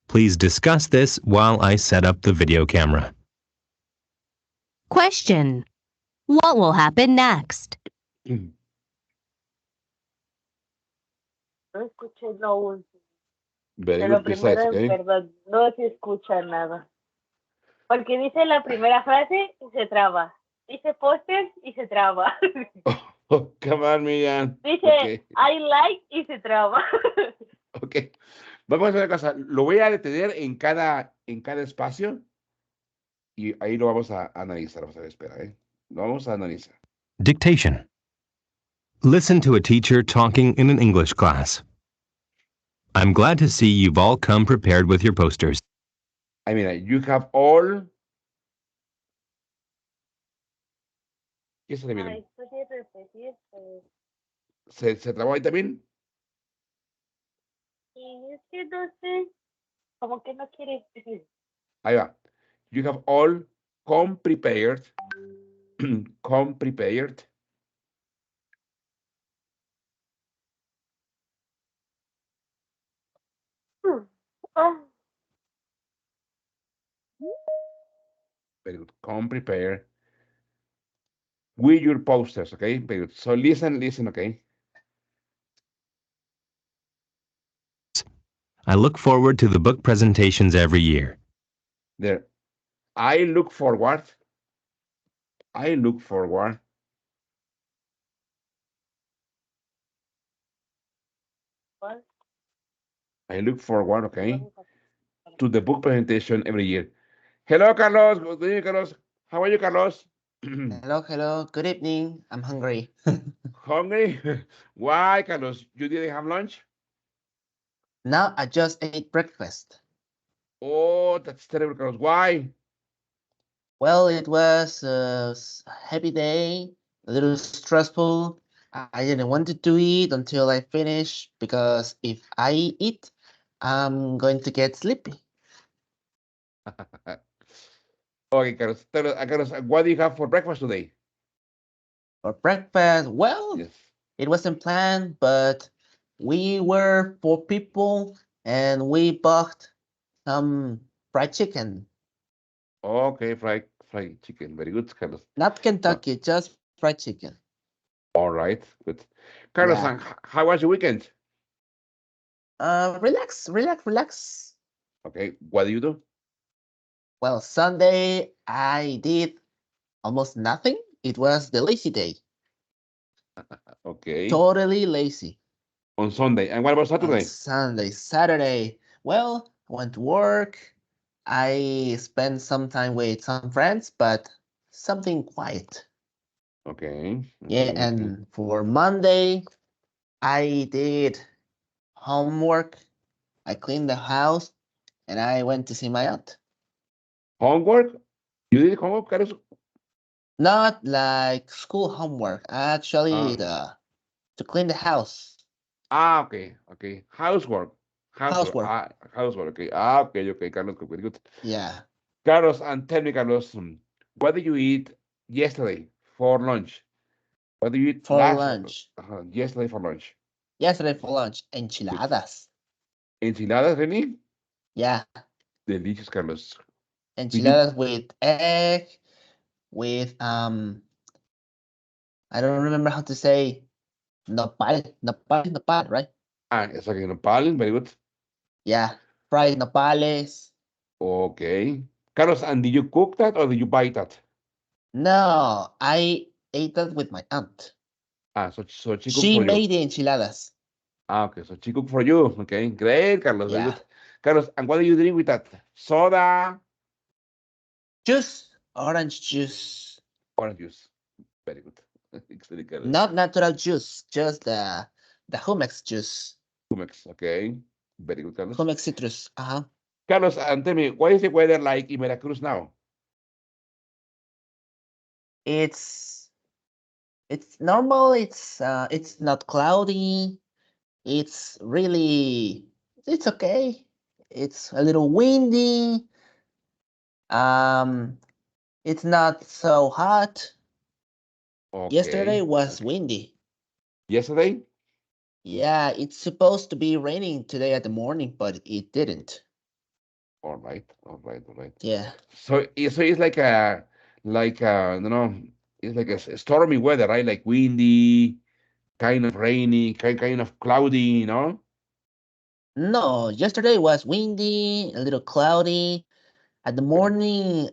Please discuss this while I set up the video camera. Question. What will happen next? No escuché lo último. Very De good, lo precise, primero, en okay? verdad, no se escucha nada. Porque dice la primera frase y se traba. Dice póster y se traba. Oh, come on, Miriam. Dice Okay, I like y se traba. okay. Vamos a hacer una cosa. Lo voy a detener en cada espacio y ahí lo vamos a analizar. Vamos a ver, espera, ¿eh? Lo vamos a analizar. Dictation. Listen to a teacher talking in an English class. I'm glad to see you've all come prepared with your posters. I mean, you have all. ¿Qué se le viene? Ay, puede repetir. ¿Se trabó ahí también? Y es que no sé, como que no quiere decir. Ahí va. You have all come prepared. Come prepared. Ah, Very good. Come prepared with your posters, okay? Very good. So listen, okay? I look forward to the book presentations every year. There. I look forward. I look forward. what? I look forward, okay, to the book presentation every year. Hello, Carlos. Good evening, Carlos. How are you, Carlos? Hello. Good evening. I'm hungry. Hungry? Why, Carlos? You didn't have lunch? Now I just ate breakfast. Oh, that's terrible, Carlos. Why? Well, it was a heavy day, a little stressful. I didn't want to eat until I finish because if I eat, I'm going to get sleepy. Okay, Carlos. Tell us, Carlos, what do you have for breakfast today? For breakfast, well, Yes. it wasn't planned, but we were 4 people and we bought some fried chicken. Okay, fried chicken. Very good, Carlos. Not Kentucky, just fried chicken. All right, good. Carlos, Yeah. and how was your weekend? Relax. Okay, what do you do? Well, Sunday I did almost nothing. It was the lazy day. Okay, Totally lazy. on Sunday. And what about On Saturday? Sunday, Saturday, well, I went to work. I spent some time with some friends, but something quiet. Okay, Yeah, okay. and for Monday, I did homework. I cleaned the house and I went to see my aunt. Homework? You did homework, Carlos? Not like school homework, actually, Ah, to clean the house. okay. Housework. Housework. Housework, okay. Okay, Carlos, very good. Yeah, Carlos, and tell me, Carlos, what did you eat yesterday for lunch? What did you eat for lunch. yesterday for lunch? Yesterday for lunch, Good. enchiladas. Enchiladas, really? Yeah, Delicious, Carlos. Did you? enchiladas with egg, with I don't remember how to say nopal, right? It's like nopal, very good. Yeah, fried nopales. Okay. Carlos, and did you cook that or did you buy that? No, I ate that with my aunt. So she cooked She for you. made the enchiladas. Okay, so she cooked for you. Okay, great, Carlos, very Yeah, good. Carlos, and what do you drink with that? Soda, juice, orange juice, orange juice. Very good. Excellent, Carlos. not natural juice, just the Humex juice, Humex, okay. Very good, Carlos. Humex citrus. Carlos, and tell me, what is the weather like in Veracruz now? It's it's normal. It's not cloudy. It's really it's okay. It's a little windy. Um, it's not so hot. Yesterday Okay. was windy. Yesterday? Yeah, it's supposed to be raining today at the morning, but it didn't. All right, all right, all right. Yeah. So it's like you know, it's like a stormy weather, right? Like windy, kind of rainy, kind of cloudy, you know? No, yesterday was windy, a little cloudy. At the Very, morning,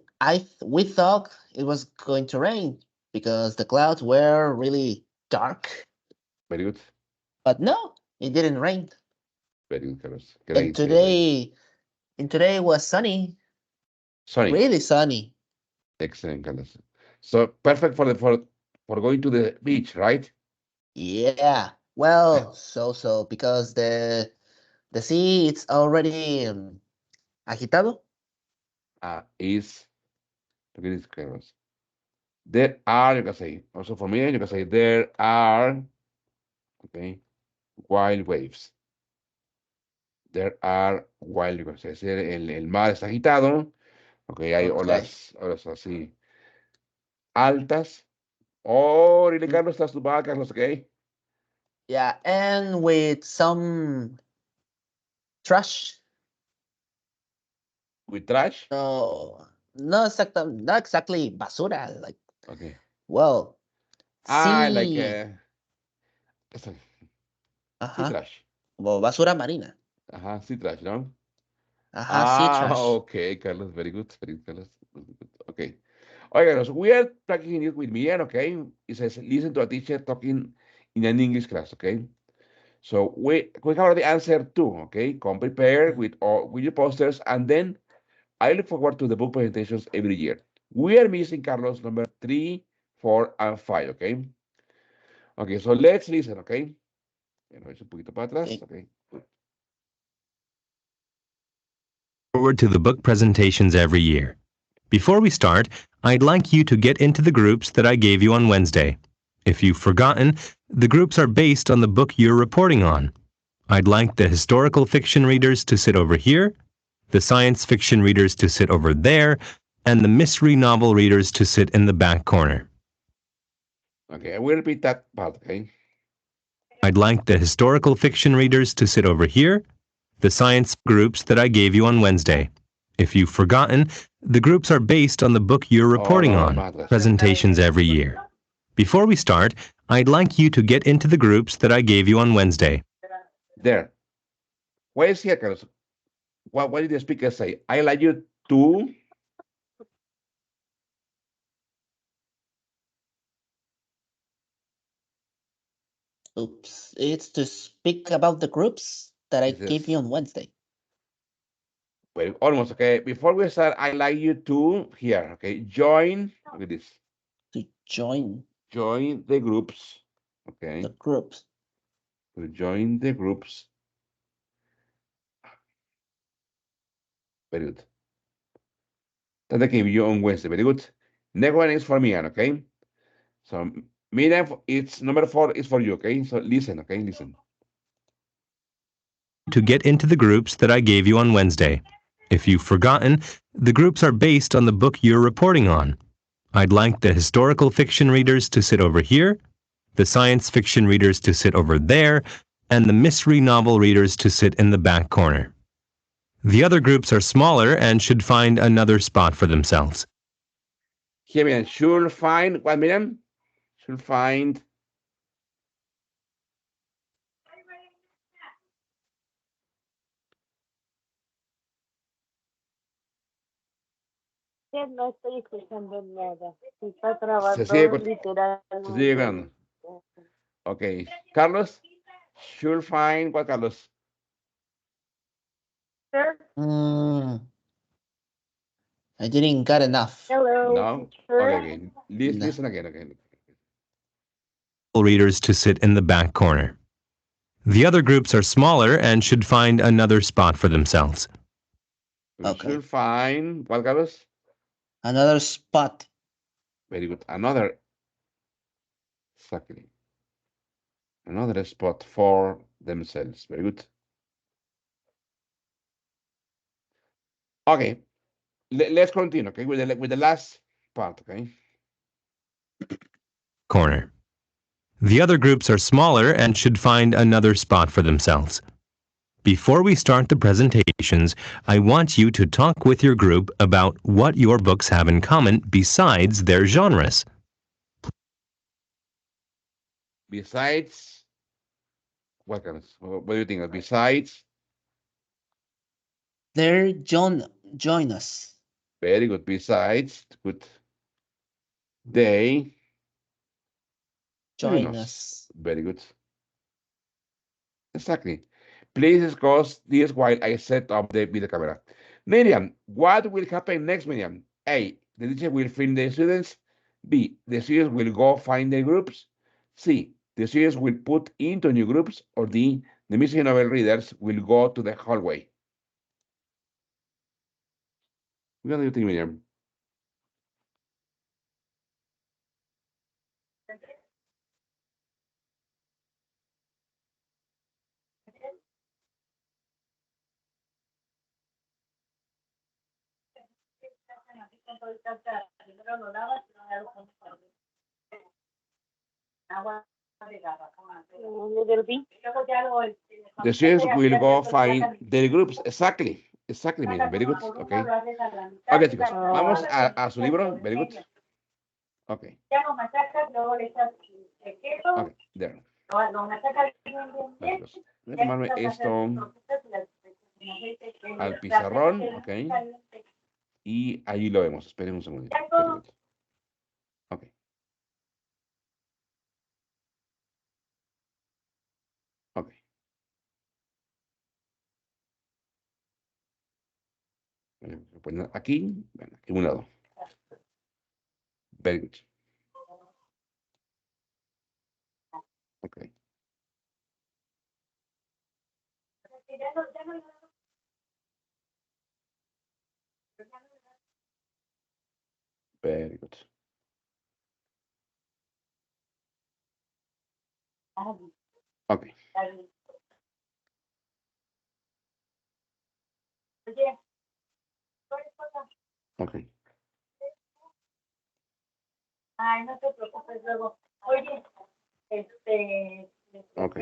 we thought it was going to rain because the clouds were really dark. very good, But no, it didn't rain. very good, Carlos. And Great, great, great. today was sunny, Sunny, really sunny. excellent, Carlos. So perfect for for going to the beach, right? Yeah. Well, so because the sea it's already agitado. Is look at this, Carlos. There are, you can say, also for me, you can say there are, okay, wild waves. There are wild, you can say, el mar está agitado, ok, hay Okay. olas así altas. Oh, really, Mm, Carlos, estás tu Carlos, ok? yeah, and with some trash. With trash, No, not exactly basura. Like, okay. well, Like, sea. eso, sea Ajá. trash. Well, basura marina. Ajá, sea trash, ¿no? Sea trash. Okay, Carlos, very good, Carlos. Good, good. Okay. Okay, Carlos, we are practicing it with Miguel, okay? It says, listen to a teacher talking in an English class, okay? So we have the answer too, okay? Come prepared Mhm. with your posters, and then I look forward to the book presentations every year. We are missing Carlos number 3, 4, and 5, okay? Okay, so let's listen, okay? Un poquito para atrás, Okay. okay? Forward to the book presentations every year. Before we start, I'd like you to get into the groups that I gave you on Wednesday. If you've forgotten, the groups are based on the book you're reporting on. I'd like the historical fiction readers to sit over here, the science fiction readers to sit over there, and the mystery novel readers to sit in the back corner. Okay, I will repeat that part, okay? I'd like the historical fiction readers to sit over here, the science groups that I gave you on Wednesday. If you've forgotten, the groups are based on the book you're Oh, reporting no, on, más atrás. presentations every year. Before we start, I'd like you to get into the groups that I gave you on Wednesday. There. What is here, Carlos? What did the speaker say? I like you to. Oops. It's to speak about the groups that I He gave you says, on Wednesday. well, almost okay. Before we start, I like you to here, okay? Join. Look at this. To join Join the groups, the okay? groups. To join the groups. Very good. That I gave you on Wednesday. Very good. Next one is for Mian, okay? So Mian, it's number 4 is for you, okay? So listen, okay? Listen. To get into the groups that I gave you on Wednesday. If you've forgotten, the groups are based on the book you're reporting on. I'd like the historical fiction readers to sit over here, the science fiction readers to sit over there, and the mystery novel readers to sit in the back corner. The other groups are smaller and should find another spot for themselves. Here, Mian, should find what, Mian? Should find. Que no estoy escuchando nada. Se está Se sigue, trabando se sigue literalmente. grabando. Okay. Carlos, should find what, Carlos? Sir, Mm, I didn't get enough. hello, No? Okay, teacher. okay. No. Listen again, okay. Readers to sit in the back corner. The other groups are smaller and should find another spot for themselves. We Okay. should find what, Carlos? Another spot. Very good. Another, exactly. Another spot for themselves. Very good. Okay. Let's continue, okay, with the last part, okay? Corner. The other groups are smaller and should find another spot for themselves. Before we start the presentations, I want you to talk with your group about what your books have in common besides their genres. Besides, what do you think? Besides, They're join us. very good. Besides, good. They join Join us. us. Very good. Exactly. Please discuss this while I set up the video camera. Miriam, what will happen next, Miriam? A, the teacher will film the students. B, the students will go find their groups. C, the students will put into new groups. Or D, the mystery novel readers will go to the hallway. What do you think, Miriam? Little bit. The students will go find their groups. Exactly. Exactly, Miriam. Very good. Okay. Ok, chicos. Vamos a su libro. Very good. Ok. Ok, there. Vale, chicos. Voy a tomarme esto al pizarrón. Ok. Y allí lo vemos. Esperen un segundito. Very good. Ok. Ok. Bueno, aquí. Bueno, aquí a un lado. Very good. Ok. Very good. Ok. Ok. Ok.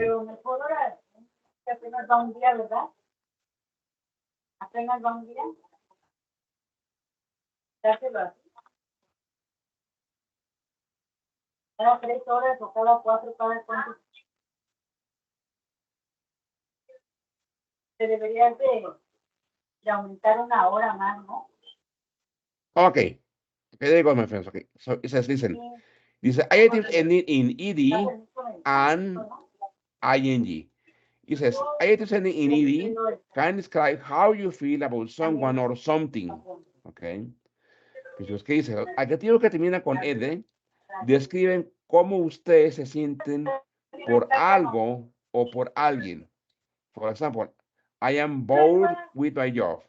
Ok. Okay, there you go, my friends. Okay. So it says, listen. These adjectives ending in ed and ing. It says, adjectives ending in ed can describe how you feel about someone or something. Okay. Pues, ¿qué dice? Adjetivos que terminan con ed describen cómo ustedes se sienten por algo o por alguien. For example, I am bored with my job.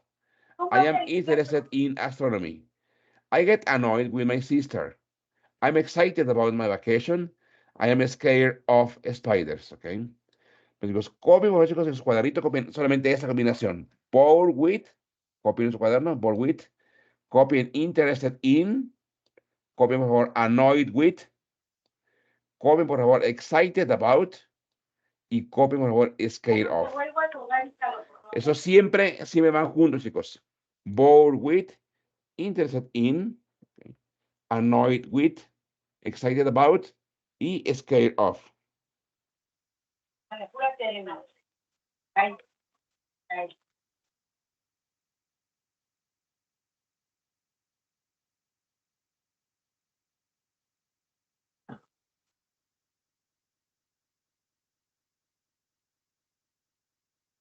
I am interested in astronomy. I get annoyed with my sister. I'm excited about my vacation. I am scared of spiders. Okay. Pues digo, copien, por favor, chicos, en su cuadrito, copien solamente esta combinación. Bored with, copien en su cuaderno, bored with, copien interested in, copien, por favor, annoyed with, copien, por favor, excited about, y copien, por favor, scared of. Eso siempre, siempre van juntos, chicos. Bored with, interested in, okay, annoyed with, excited about, y scared of.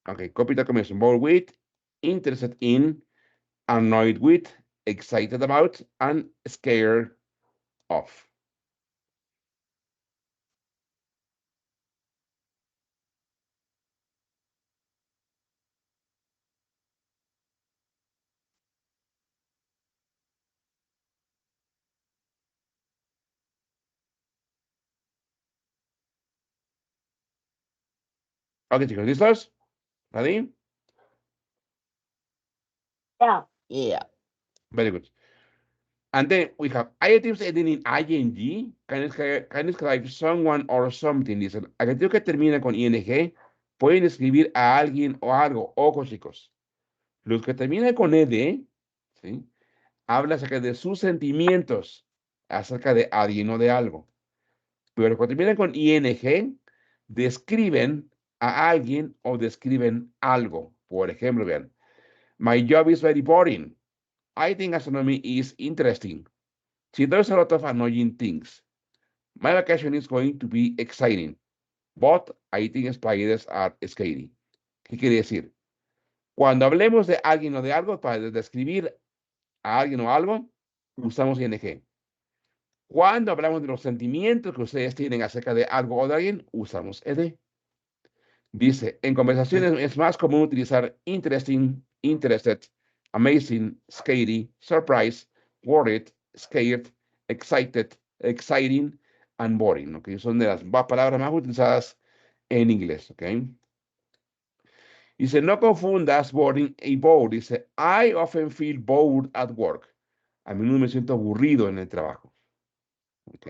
Okay, copy the combination. Bored with, interested in, annoyed with, excited about, and scared of. Okay, chicos, ¿listos? Ready? Yeah. Yeah. Very good. And then we have adjectives ending in ing can describe someone or something. Dice, adjetivo que termina con ing pueden escribir a alguien o algo. Ojo, chicos. Los que terminan con ed, ¿sí? Habla acerca de sus sentimientos, acerca de alguien o de algo. Pero los que terminan con ing, describen a alguien o describen algo. Por ejemplo, vean, my job is very boring. I think astronomy is interesting. See, there's a lot of annoying things. My vacation is going to be exciting, but I think spiders are scary. ¿Qué quiere decir? Cuando hablemos de alguien o de algo, para describir a alguien o algo, usamos ing. Cuando hablamos de los sentimientos que ustedes tienen acerca de algo o de alguien, usamos ed. Dice, en conversaciones es más común utilizar interesting, interested, amazing, scary, surprise, worried, scared, excited, exciting, and boring. ¿Ok? Son de las palabras más utilizadas en inglés. ¿Ok? Dice, no confundas boring y bored. Dice, I often feel bored at work. A menudo me siento aburrido en el trabajo. ¿Ok?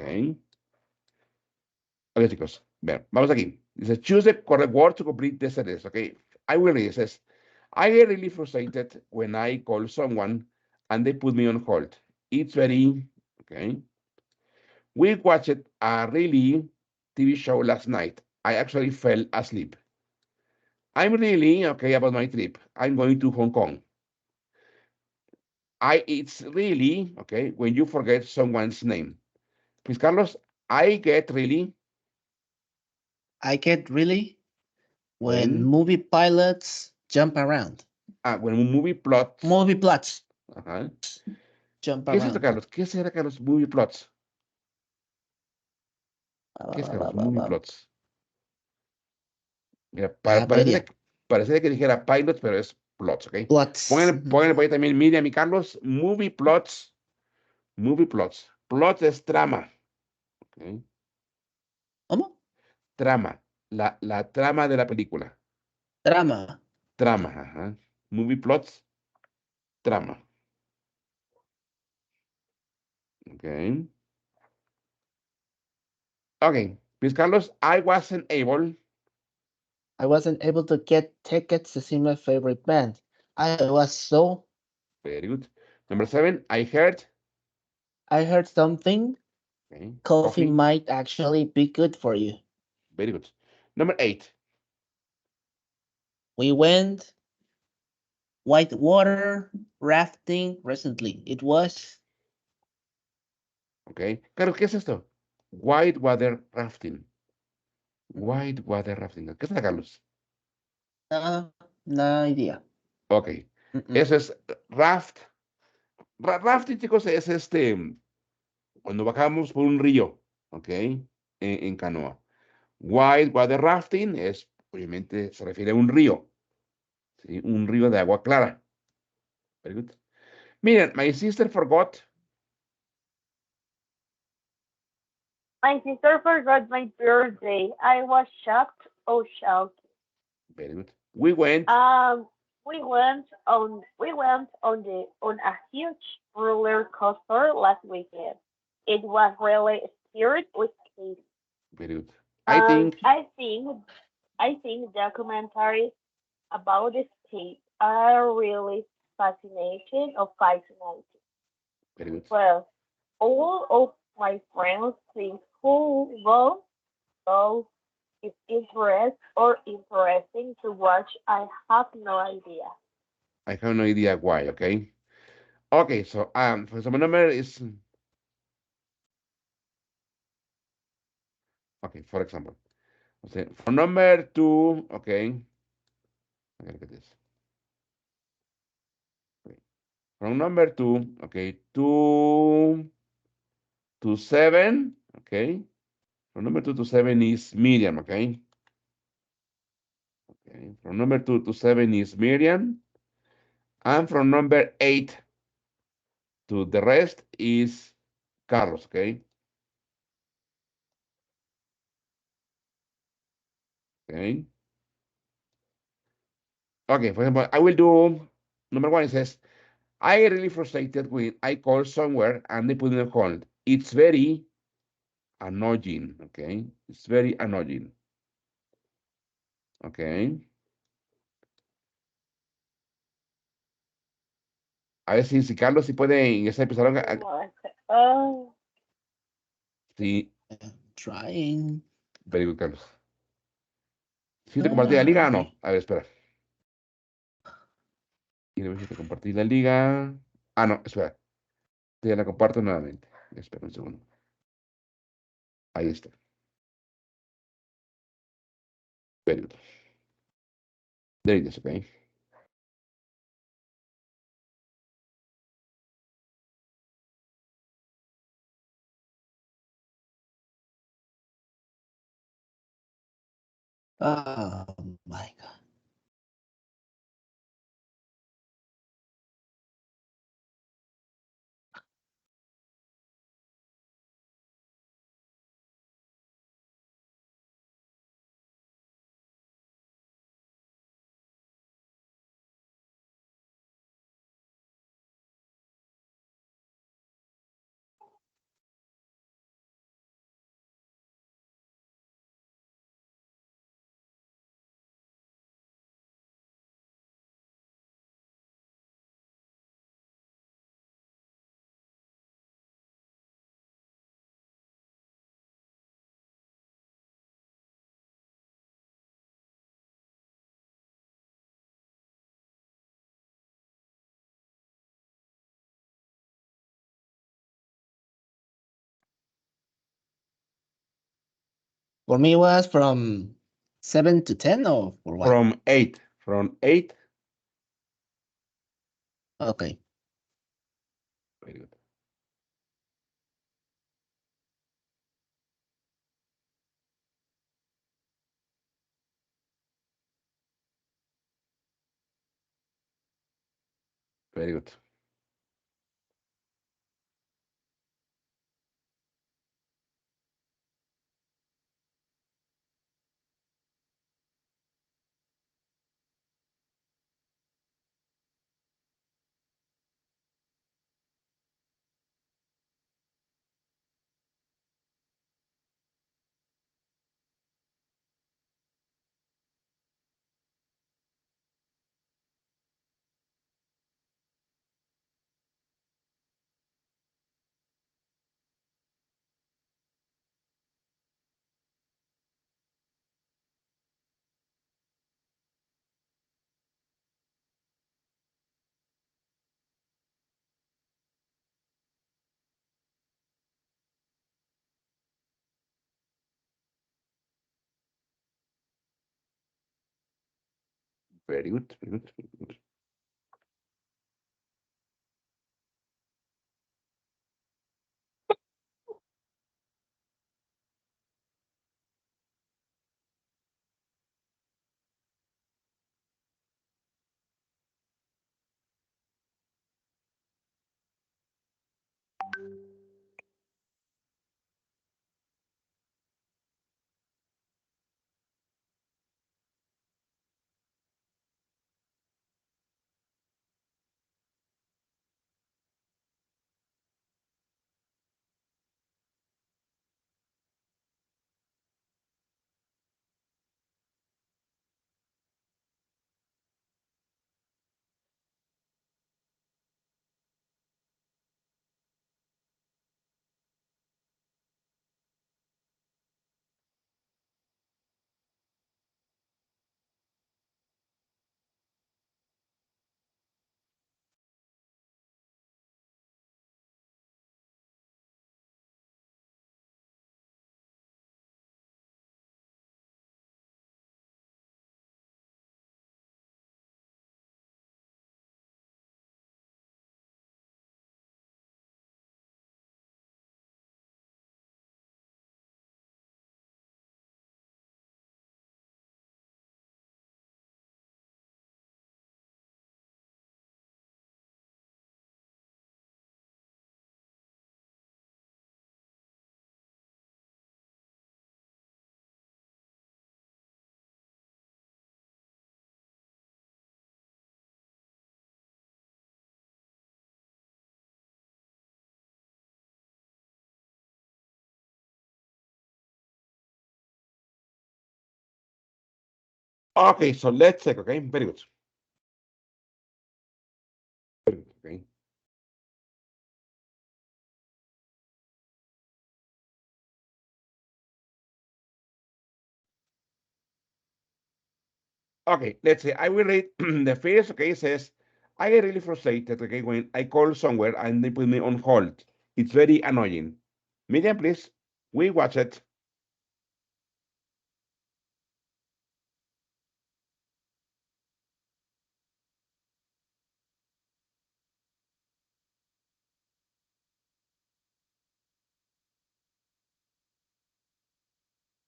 Ok, chicos. Bien, vamos aquí. Dice, choose the correct word to complete the sentence. Okay. I will read. It says, I get really frustrated when I call someone and they put me on hold. It's very, okay. We watched a really TV show last night. I actually fell asleep. I'm really okay about my trip. I'm going to Hong Kong. It's really, okay, when you forget someone's name. Please, Carlos, I get really I get really when when, movie pilots jump around. when movie plots. Movie plots Ajá. jump ¿Qué es esto, around. Carlos? ¿Qué será, Carlos? Movie plots. ¿Qué es, Carlos? Movie I plots. Mira, have no idea. parece que dijera pilots, pero es plots, ¿ok? Plots. Pónganle por ahí también Miriam y Carlos. Movie plots. Movie plots. Plot es trama. ¿Ok? ¿Cómo? Trama. La trama de la película. Drama. Trama, ajá. Movie plots, trama. ¿Ok? Ok. Pues, Carlos, I wasn't able. I wasn't able to get tickets to see my favorite band. I was so. Very good. Number 7, I heard something. okay, Coffee coffee. might actually be good for you. Very good. Number 8. We went whitewater rafting recently. It was Ok. Carlos, ¿qué es esto? Whitewater rafting. Whitewater rafting. ¿Qué es, Carlos? no idea. Ok. Mm-mm. Eso es raft. Rafting, chicos, es cuando bajamos por un río, ¿ok? En canoa. Whitewater rafting es, obviamente, se refiere a un río, ¿sí? Un río de agua clara. Very good. Miren, my sister forgot. My sister forgot my birthday. I was shocked. Oh, shocked. Very good. We went. Um, we went on a huge roller coaster last weekend. It was really scary with kids. Very good. I Um, think. I think I think documentaries about the state are really fascinating. Very good. Well, all of my friends think who go so it's interesting to watch. I have no idea. I have no idea why, okay? Okay, so for example, number is okay, for example. Okay, for number 2, okay. I gotta get this. Okay. From number 2, okay, 2 to 7, okay. From number 2 to 7 is Miriam, okay. Okay. From number 2 to 7 is Miriam. And from number 8 to the rest is Carlos, okay. Okay. Okay, for example, I will do number 1. It says, I get really frustrated when I call somewhere and they put me on hold. It's very annoying, okay? It's very annoying. Ok. A ver si Carlos, si puede ingresar, empezaron Oh, sí, Trying. very good, Carlos. ¿Sí te compartí la liga o no? A ver, espera. Y a ver si te compartí la liga. Ah, no, espera. Ya la comparto nuevamente. Espera un segundo. Ahí está. Very good. There it is, okay. Oh my god. For me, it was from 7 to 10 or for what? From 8. From 8. Okay. Very good. Very good. Very good. Very good. Very good. Okay, so let's check, okay? Very good. Very good, okay? Okay, let's say I will read the first, okay, it says, I get really frustrated, okay, when I call somewhere and they put me on hold. It's very annoying. Miriam, please, we watch it.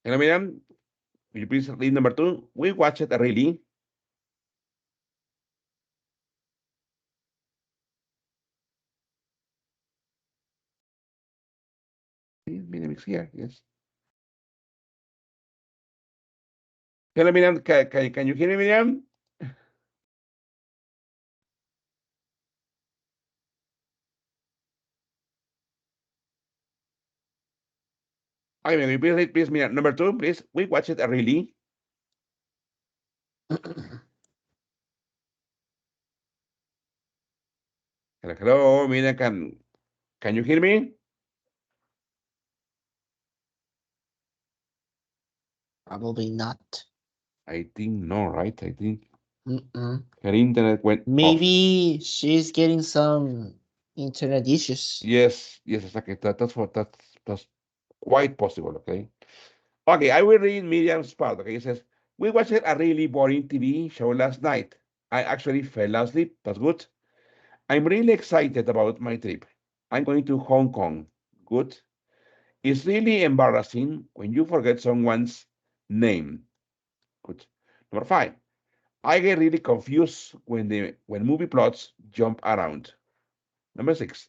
Hello, Miriam, will you please read number two? We watch it really. Miriam is here, yes. Hello, Miriam, can you hear me, Miriam? Okay, Miriam, please, Miriam, number two, please, we watch it really. Hello, Miriam, can you hear me? Probably not. I think no, right? I think Mm-mm. her internet went off. Maybe she's getting some internet issues. Yes, exactly. That's quite possible, okay? Okay, I will read Miriam's part, okay? It says, we watched a really boring TV show last night. I actually fell asleep. That's good. I'm really excited about my trip. I'm going to Hong Kong. Good. It's really embarrassing when you forget someone's name. Good. Number five, I get really confused when movie plots jump around. Number six,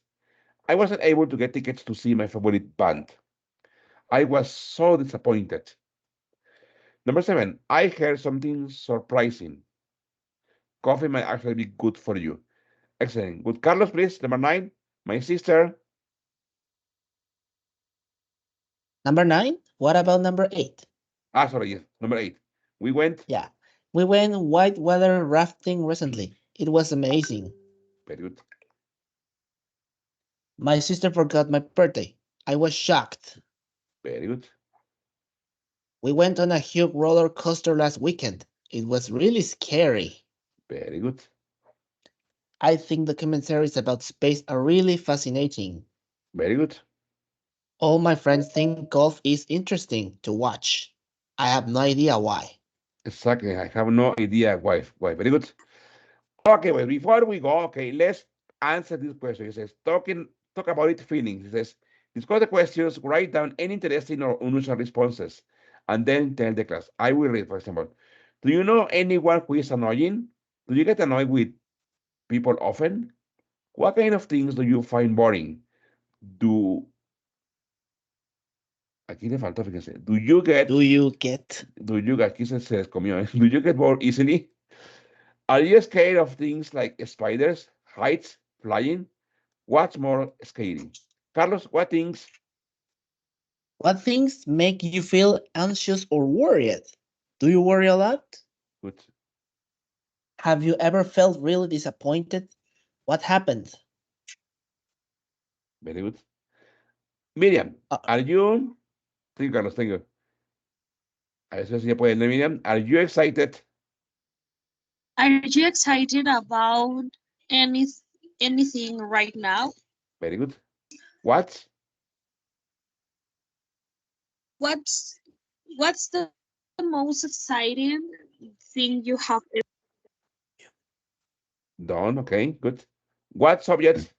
I wasn't able to get tickets to see my favorite band. I was so disappointed. Number seven, I heard something surprising. Coffee might actually be good for you. Excellent. Good. Carlos, please. Number nine, my sister. Number 9? What about number 8? Sorry, yes. Number eight. We went. Yeah. We went whitewater rafting recently. It was amazing. Very good. My sister forgot my birthday. I was shocked. Very good. We went on a huge roller coaster last weekend. It was really scary. Very good. I think the commentaries about space are really fascinating. Very good. All my friends think golf is interesting to watch. I have no idea why. Exactly. I have no idea why. Why? Very good. Okay, well, before we go, okay, let's answer this question. It says, talk about it feelings. It says, discuss the questions, write down any interesting or unusual responses, and then tell the class. I will read, for example. Do you know anyone who is annoying? Do you get annoyed with people often? What kind of things do you find boring? Do Aquí le falta, fíjense. Do you get? Aquí se descomió, ¿eh? Do you get bored easily? Are you scared of things like spiders, heights, flying? What's more scary? Carlos, what things? What things make you feel anxious or worried? Do you worry a lot? Good, Have you ever felt really disappointed? What happened? very good. Miriam, Uh, are you? Thank you, Carlos, thank you. A ver si ya pueden leer, Miriam. Are you excited? Are you excited about any anything right now? Very good. What? What's what's the most exciting thing you have Done, okay, good. What subject?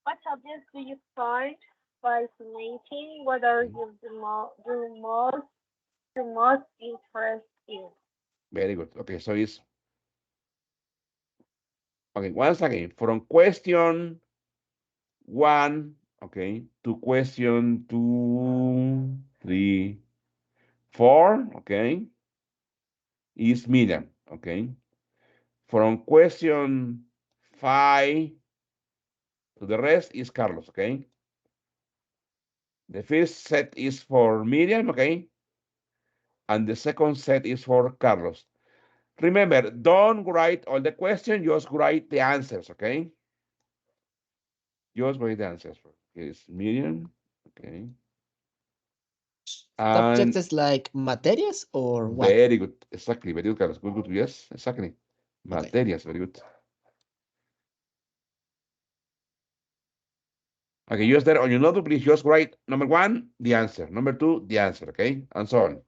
What subjects do you find fascinating? What are Okay, you the most interested in? very good. Okay, so it's, okay, once again, from question one, okay, to question two, three, four, okay, is Miriam, okay. From question five to the rest is Carlos, okay. The first set is for Miriam, okay. And the second set is for Carlos. Remember, don't write all the questions, just write the answers, okay? Just write the answers. Here's Miriam, okay. Subjects And is like materias or what? very good, exactly, very good, Carlos. Good, good, yes, exactly. Okay. Materias, very good. Okay, just there on your notebook, please just write number one, the answer. Number two, the answer, okay? And so on.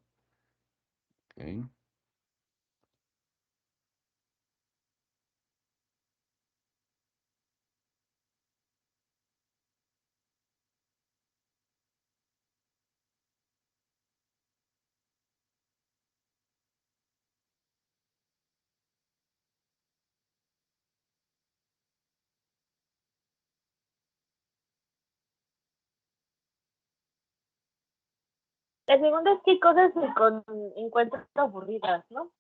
Okay. La segunda es qué cosas encuentras aburridas, ¿no?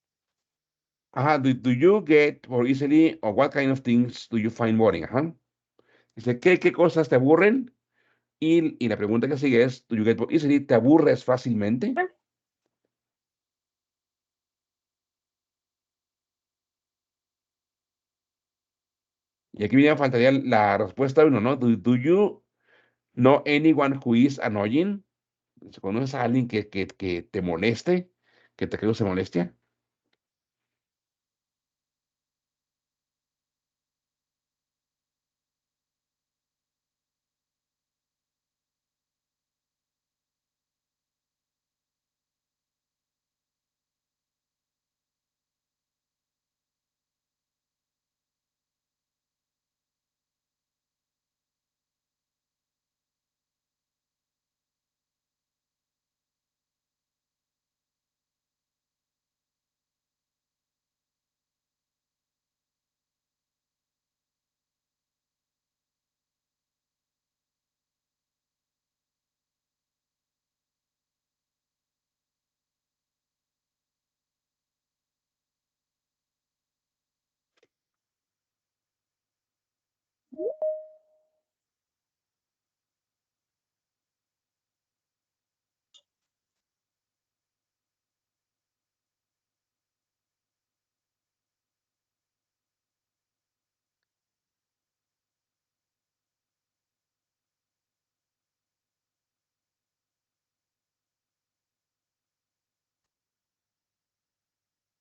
Do you get more easily, or what kind of things do you find boring? Dice, ¿qué cosas te aburren? Y la pregunta que sigue es, do you get bored easily? ¿Te aburres fácilmente? Y aquí me faltaría la respuesta uno, ¿no? Do you know anyone who is annoying? ¿Conoces a alguien que te moleste? ¿Que te cause molestia?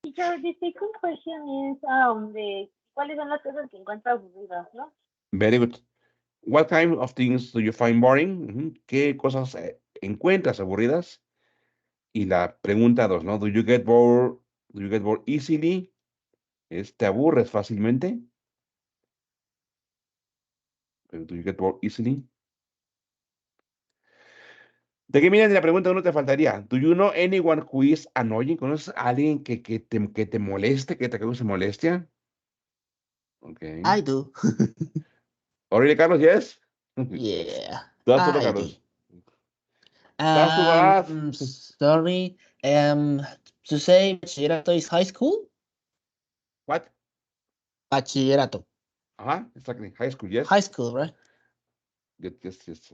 Teacher, the second question is ¿cuáles son las cosas que encuentras aburridas, no? Very good. What kind of things do you find boring? ¿Qué cosas encuentras aburridas? Y la pregunta dos, ¿no? Do you get bored easily? ¿Te aburres fácilmente? Do you get bored easily? De qué miras de la pregunta uno te faltaría. Do you know anyone who is annoying? ¿Conoces a alguien que te moleste, que te cause molestia? Ok. I do. Already, Carlos, yes? Yeah, That's todo, I do. Carlos. That's too bad. Sorry. Um, to say bachillerato is high school? What? Bachillerato. Exactly. High school, High yes? school, right? Yes, yes, yes.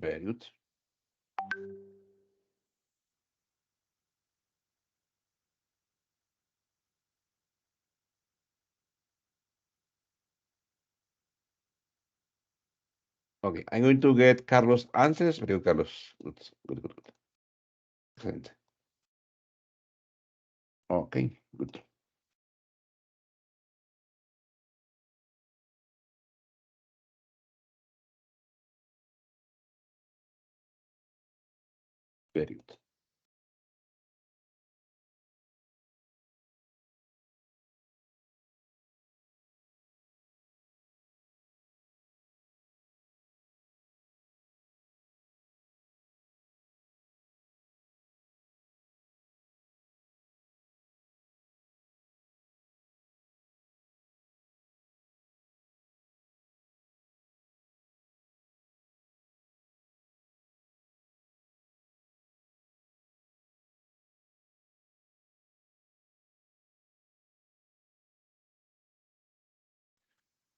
Very good. Okay, I'm going to get Carlos' answers. Very good, Carlos. Good, good, good, good. Excellent. Okay, good. Very good.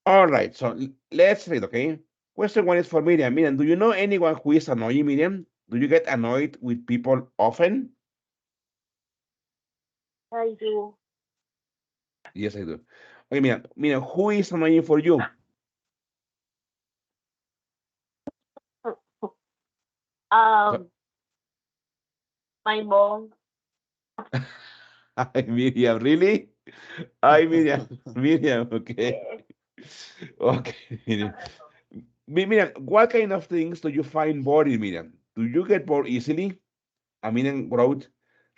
All right, so let's read, okay? Question one is for Miriam. Miriam, do you know anyone who is annoying, Miriam? Do you get annoyed with people often? I do. Yes, I do. Okay, Miriam, who is annoying for you? So, Um, my mom. Ay, Miriam, really? Ay, Miriam, Miriam, okay. Yes. Okay, Miriam. Miriam, what kind of things do you find boring, Miriam? Do you get bored easily? I mean, wrote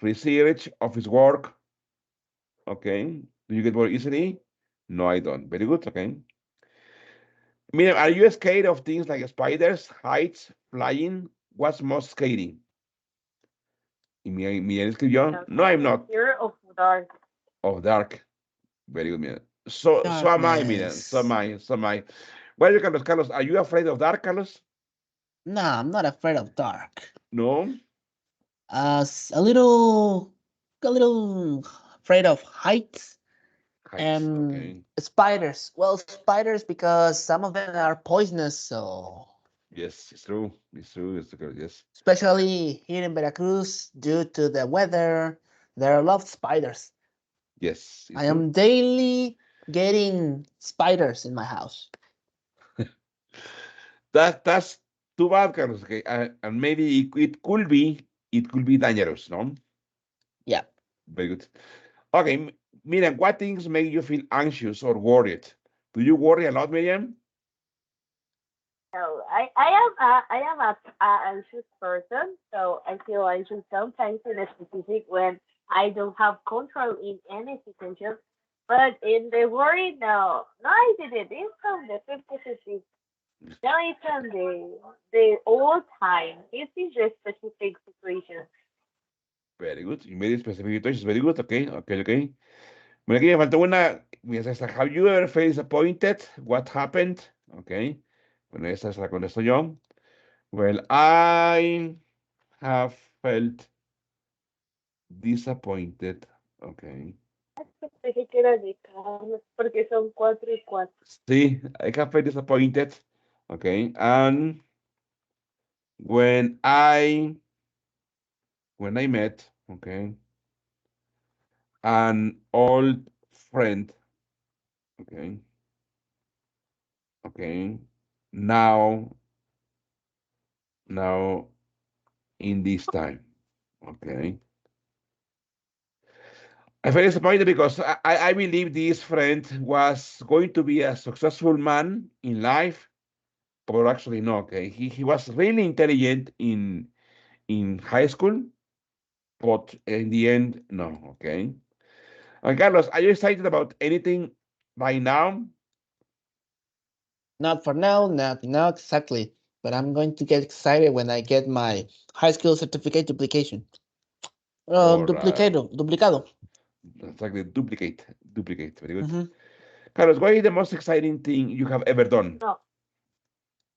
research, office work, okay. Do you get bored easily? No, I don't. Very good, okay. Miriam, are you scared of things like spiders, heights, flying? What's most scary? Y Miriam escribió, Yes, no, I'm I'm not. scared of dark. Of dark. Very good, Miriam. So am I, Miriam. So am Darkness. I. So am I. What are you, Carlos? Carlos, are you afraid of dark, Carlos? No, I'm not afraid of dark. No? A little afraid of heights Heights, and okay. spiders. Well, spiders because some of them are poisonous. So, Yes, it's true. It's true. It's true. Yes. especially here in Veracruz, due to the weather, there are a lot of spiders. Yes, it's I true. am daily getting spiders in my house. That's too bad, Carlos. Okay. And maybe it could be dangerous, no? Yeah. Very good. Okay, Miriam, what things make you feel anxious or worried? Do you worry a lot, Miriam? So I am a anxious person, so I feel anxious sometimes in a specific when I don't have control in any situation. But in the worry, no, I didn't. It's from the 50-50. No, it's from the old time. It's in the specific situation. Very good. You made it specific choices. Very good. Okay, okay, okay. Bueno, aquí me faltó una. Mira, esta, have you ever felt disappointed? What happened? Okay. Bueno, esta es la contesto yo. Well, I have felt disappointed. Okay. Pensé que era de Carlos, porque son 4 y 4. See, I have felt disappointed. Okay. And when I met, okay, an old friend, okay, okay, now, now in this time, okay. I felt disappointed because I believe this friend was going to be a successful man in life, but actually no. Okay, he was really intelligent in high school, but in the end, no. Okay. And Carlos, are you excited about anything right now? Not for now, not now exactly. But I'm going to get excited when I get my high school certificate duplication. All right. Duplicado. Exactly. Duplicate. Duplicate. Very good. Mm-hmm. Carlos, what is the most exciting thing you have ever done? No,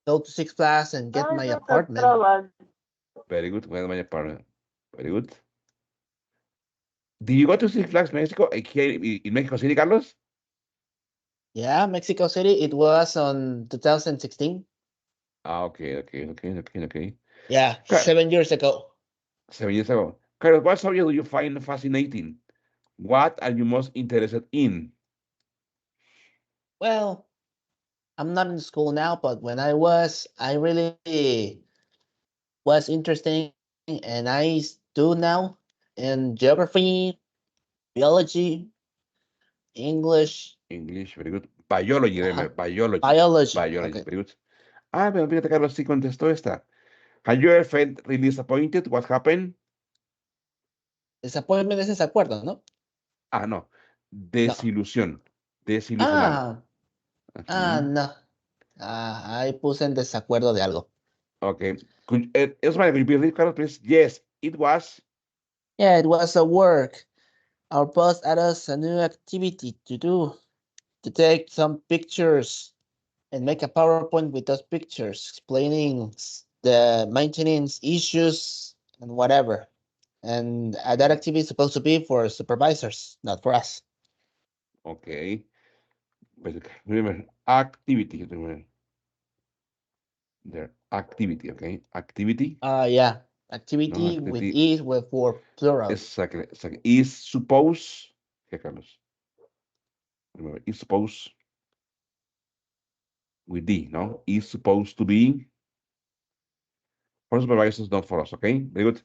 Go to Six Flags and get no, my it's not apartment. problem. Very good. Well, my partner. Very good. Did you go to Six Flags Mexico here in Mexico City, Carlos? Yeah, Mexico City. It was on 2016. Okay. Yeah, Car- 7 years ago. 7 years ago. Carlos, what subject do you find fascinating? What are you most interested in? Well, I'm not in school now, but when I was, I really was interesting, and do now in geography, biology, English, English, very good. Biology, uh remember, biology. biology. Biology, Okay. very good. Pero fíjate, Carlos, sí contestó esta. Have you ever felt really disappointed? What happened? Disappointment es desacuerdo, ¿no? No. No. Desilusión. Desilusionado. Ah, Ujú. no. Ahí puse en desacuerdo de algo. Okay. Could you repeat, Carlos, please? Yes, it was. Yeah, it was a work. Our boss added us a new activity to do, to take some pictures and make a PowerPoint with those pictures, explaining the maintenance issues and whatever. And that activity is supposed to be for supervisors, not for us. Okay. But remember, activity. Remember, their activity, okay? Activity. Yeah. No, Activity with activity E with for plural. exactly. Is supposed. Okay, Carlos. Remember, is supposed with D, no? Is supposed to be for supervisors, not for us, okay? Very good.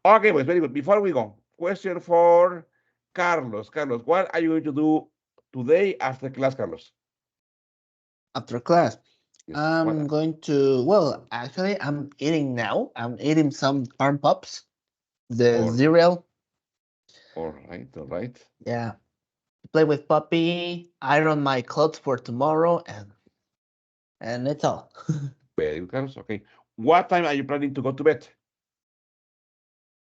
Okay, pues very good. Before we go, question for Carlos. Carlos, what are you going to do today after class, Carlos? After class, Yes. I'm going to, well, actually, I'm eating now. I'm eating some corn pops, the Or cereal. all right. Yeah. Play with puppy, iron my clothes for tomorrow, and it's all. Very good, Carlos. Okay. What time are you planning to go to bed?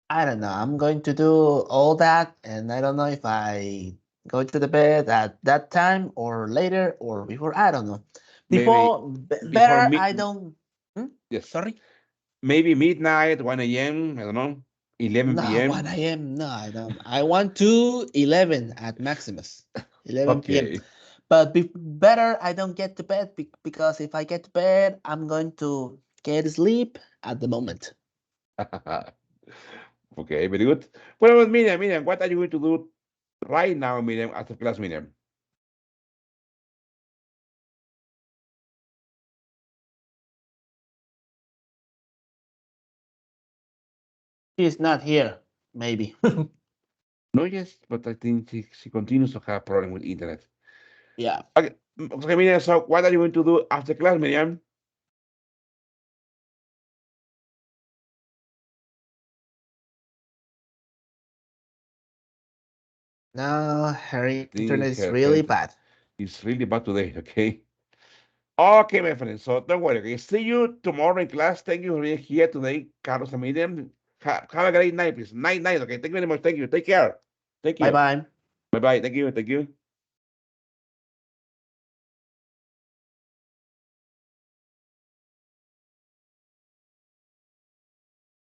I don't know. I'm going to do all that, and I don't know if I go to the bed at that time or later or before. I don't know. Maybe before Better I don't. yes, Sorry. maybe midnight, 1 a.m. I don't know, 11 No, 1 p.m. a.m. No, I don't. I want to 11 at Maximus, 11 p.m. Okay. But better I don't get to bed because if I get to bed, I'm going to get sleep at the moment. Okay, very good. Well, Miriam, what are you going to do right now, Miriam, after class, Miriam? She's not here, maybe. No, yes, but I think she continues to have problem with internet. Yeah. Okay, okay, Miriam, so what are you going to do after class, Miriam? No, her I internet think is her really head bad. is really bad today, okay? Okay, my friend, so don't worry, okay? See you tomorrow in class. Thank you for being here today, Carlos and Miriam. Have a great night, please. Night, okay? Thank you very much. Thank you. Take care. Thank Bye you. bye. Bye-bye. Thank you.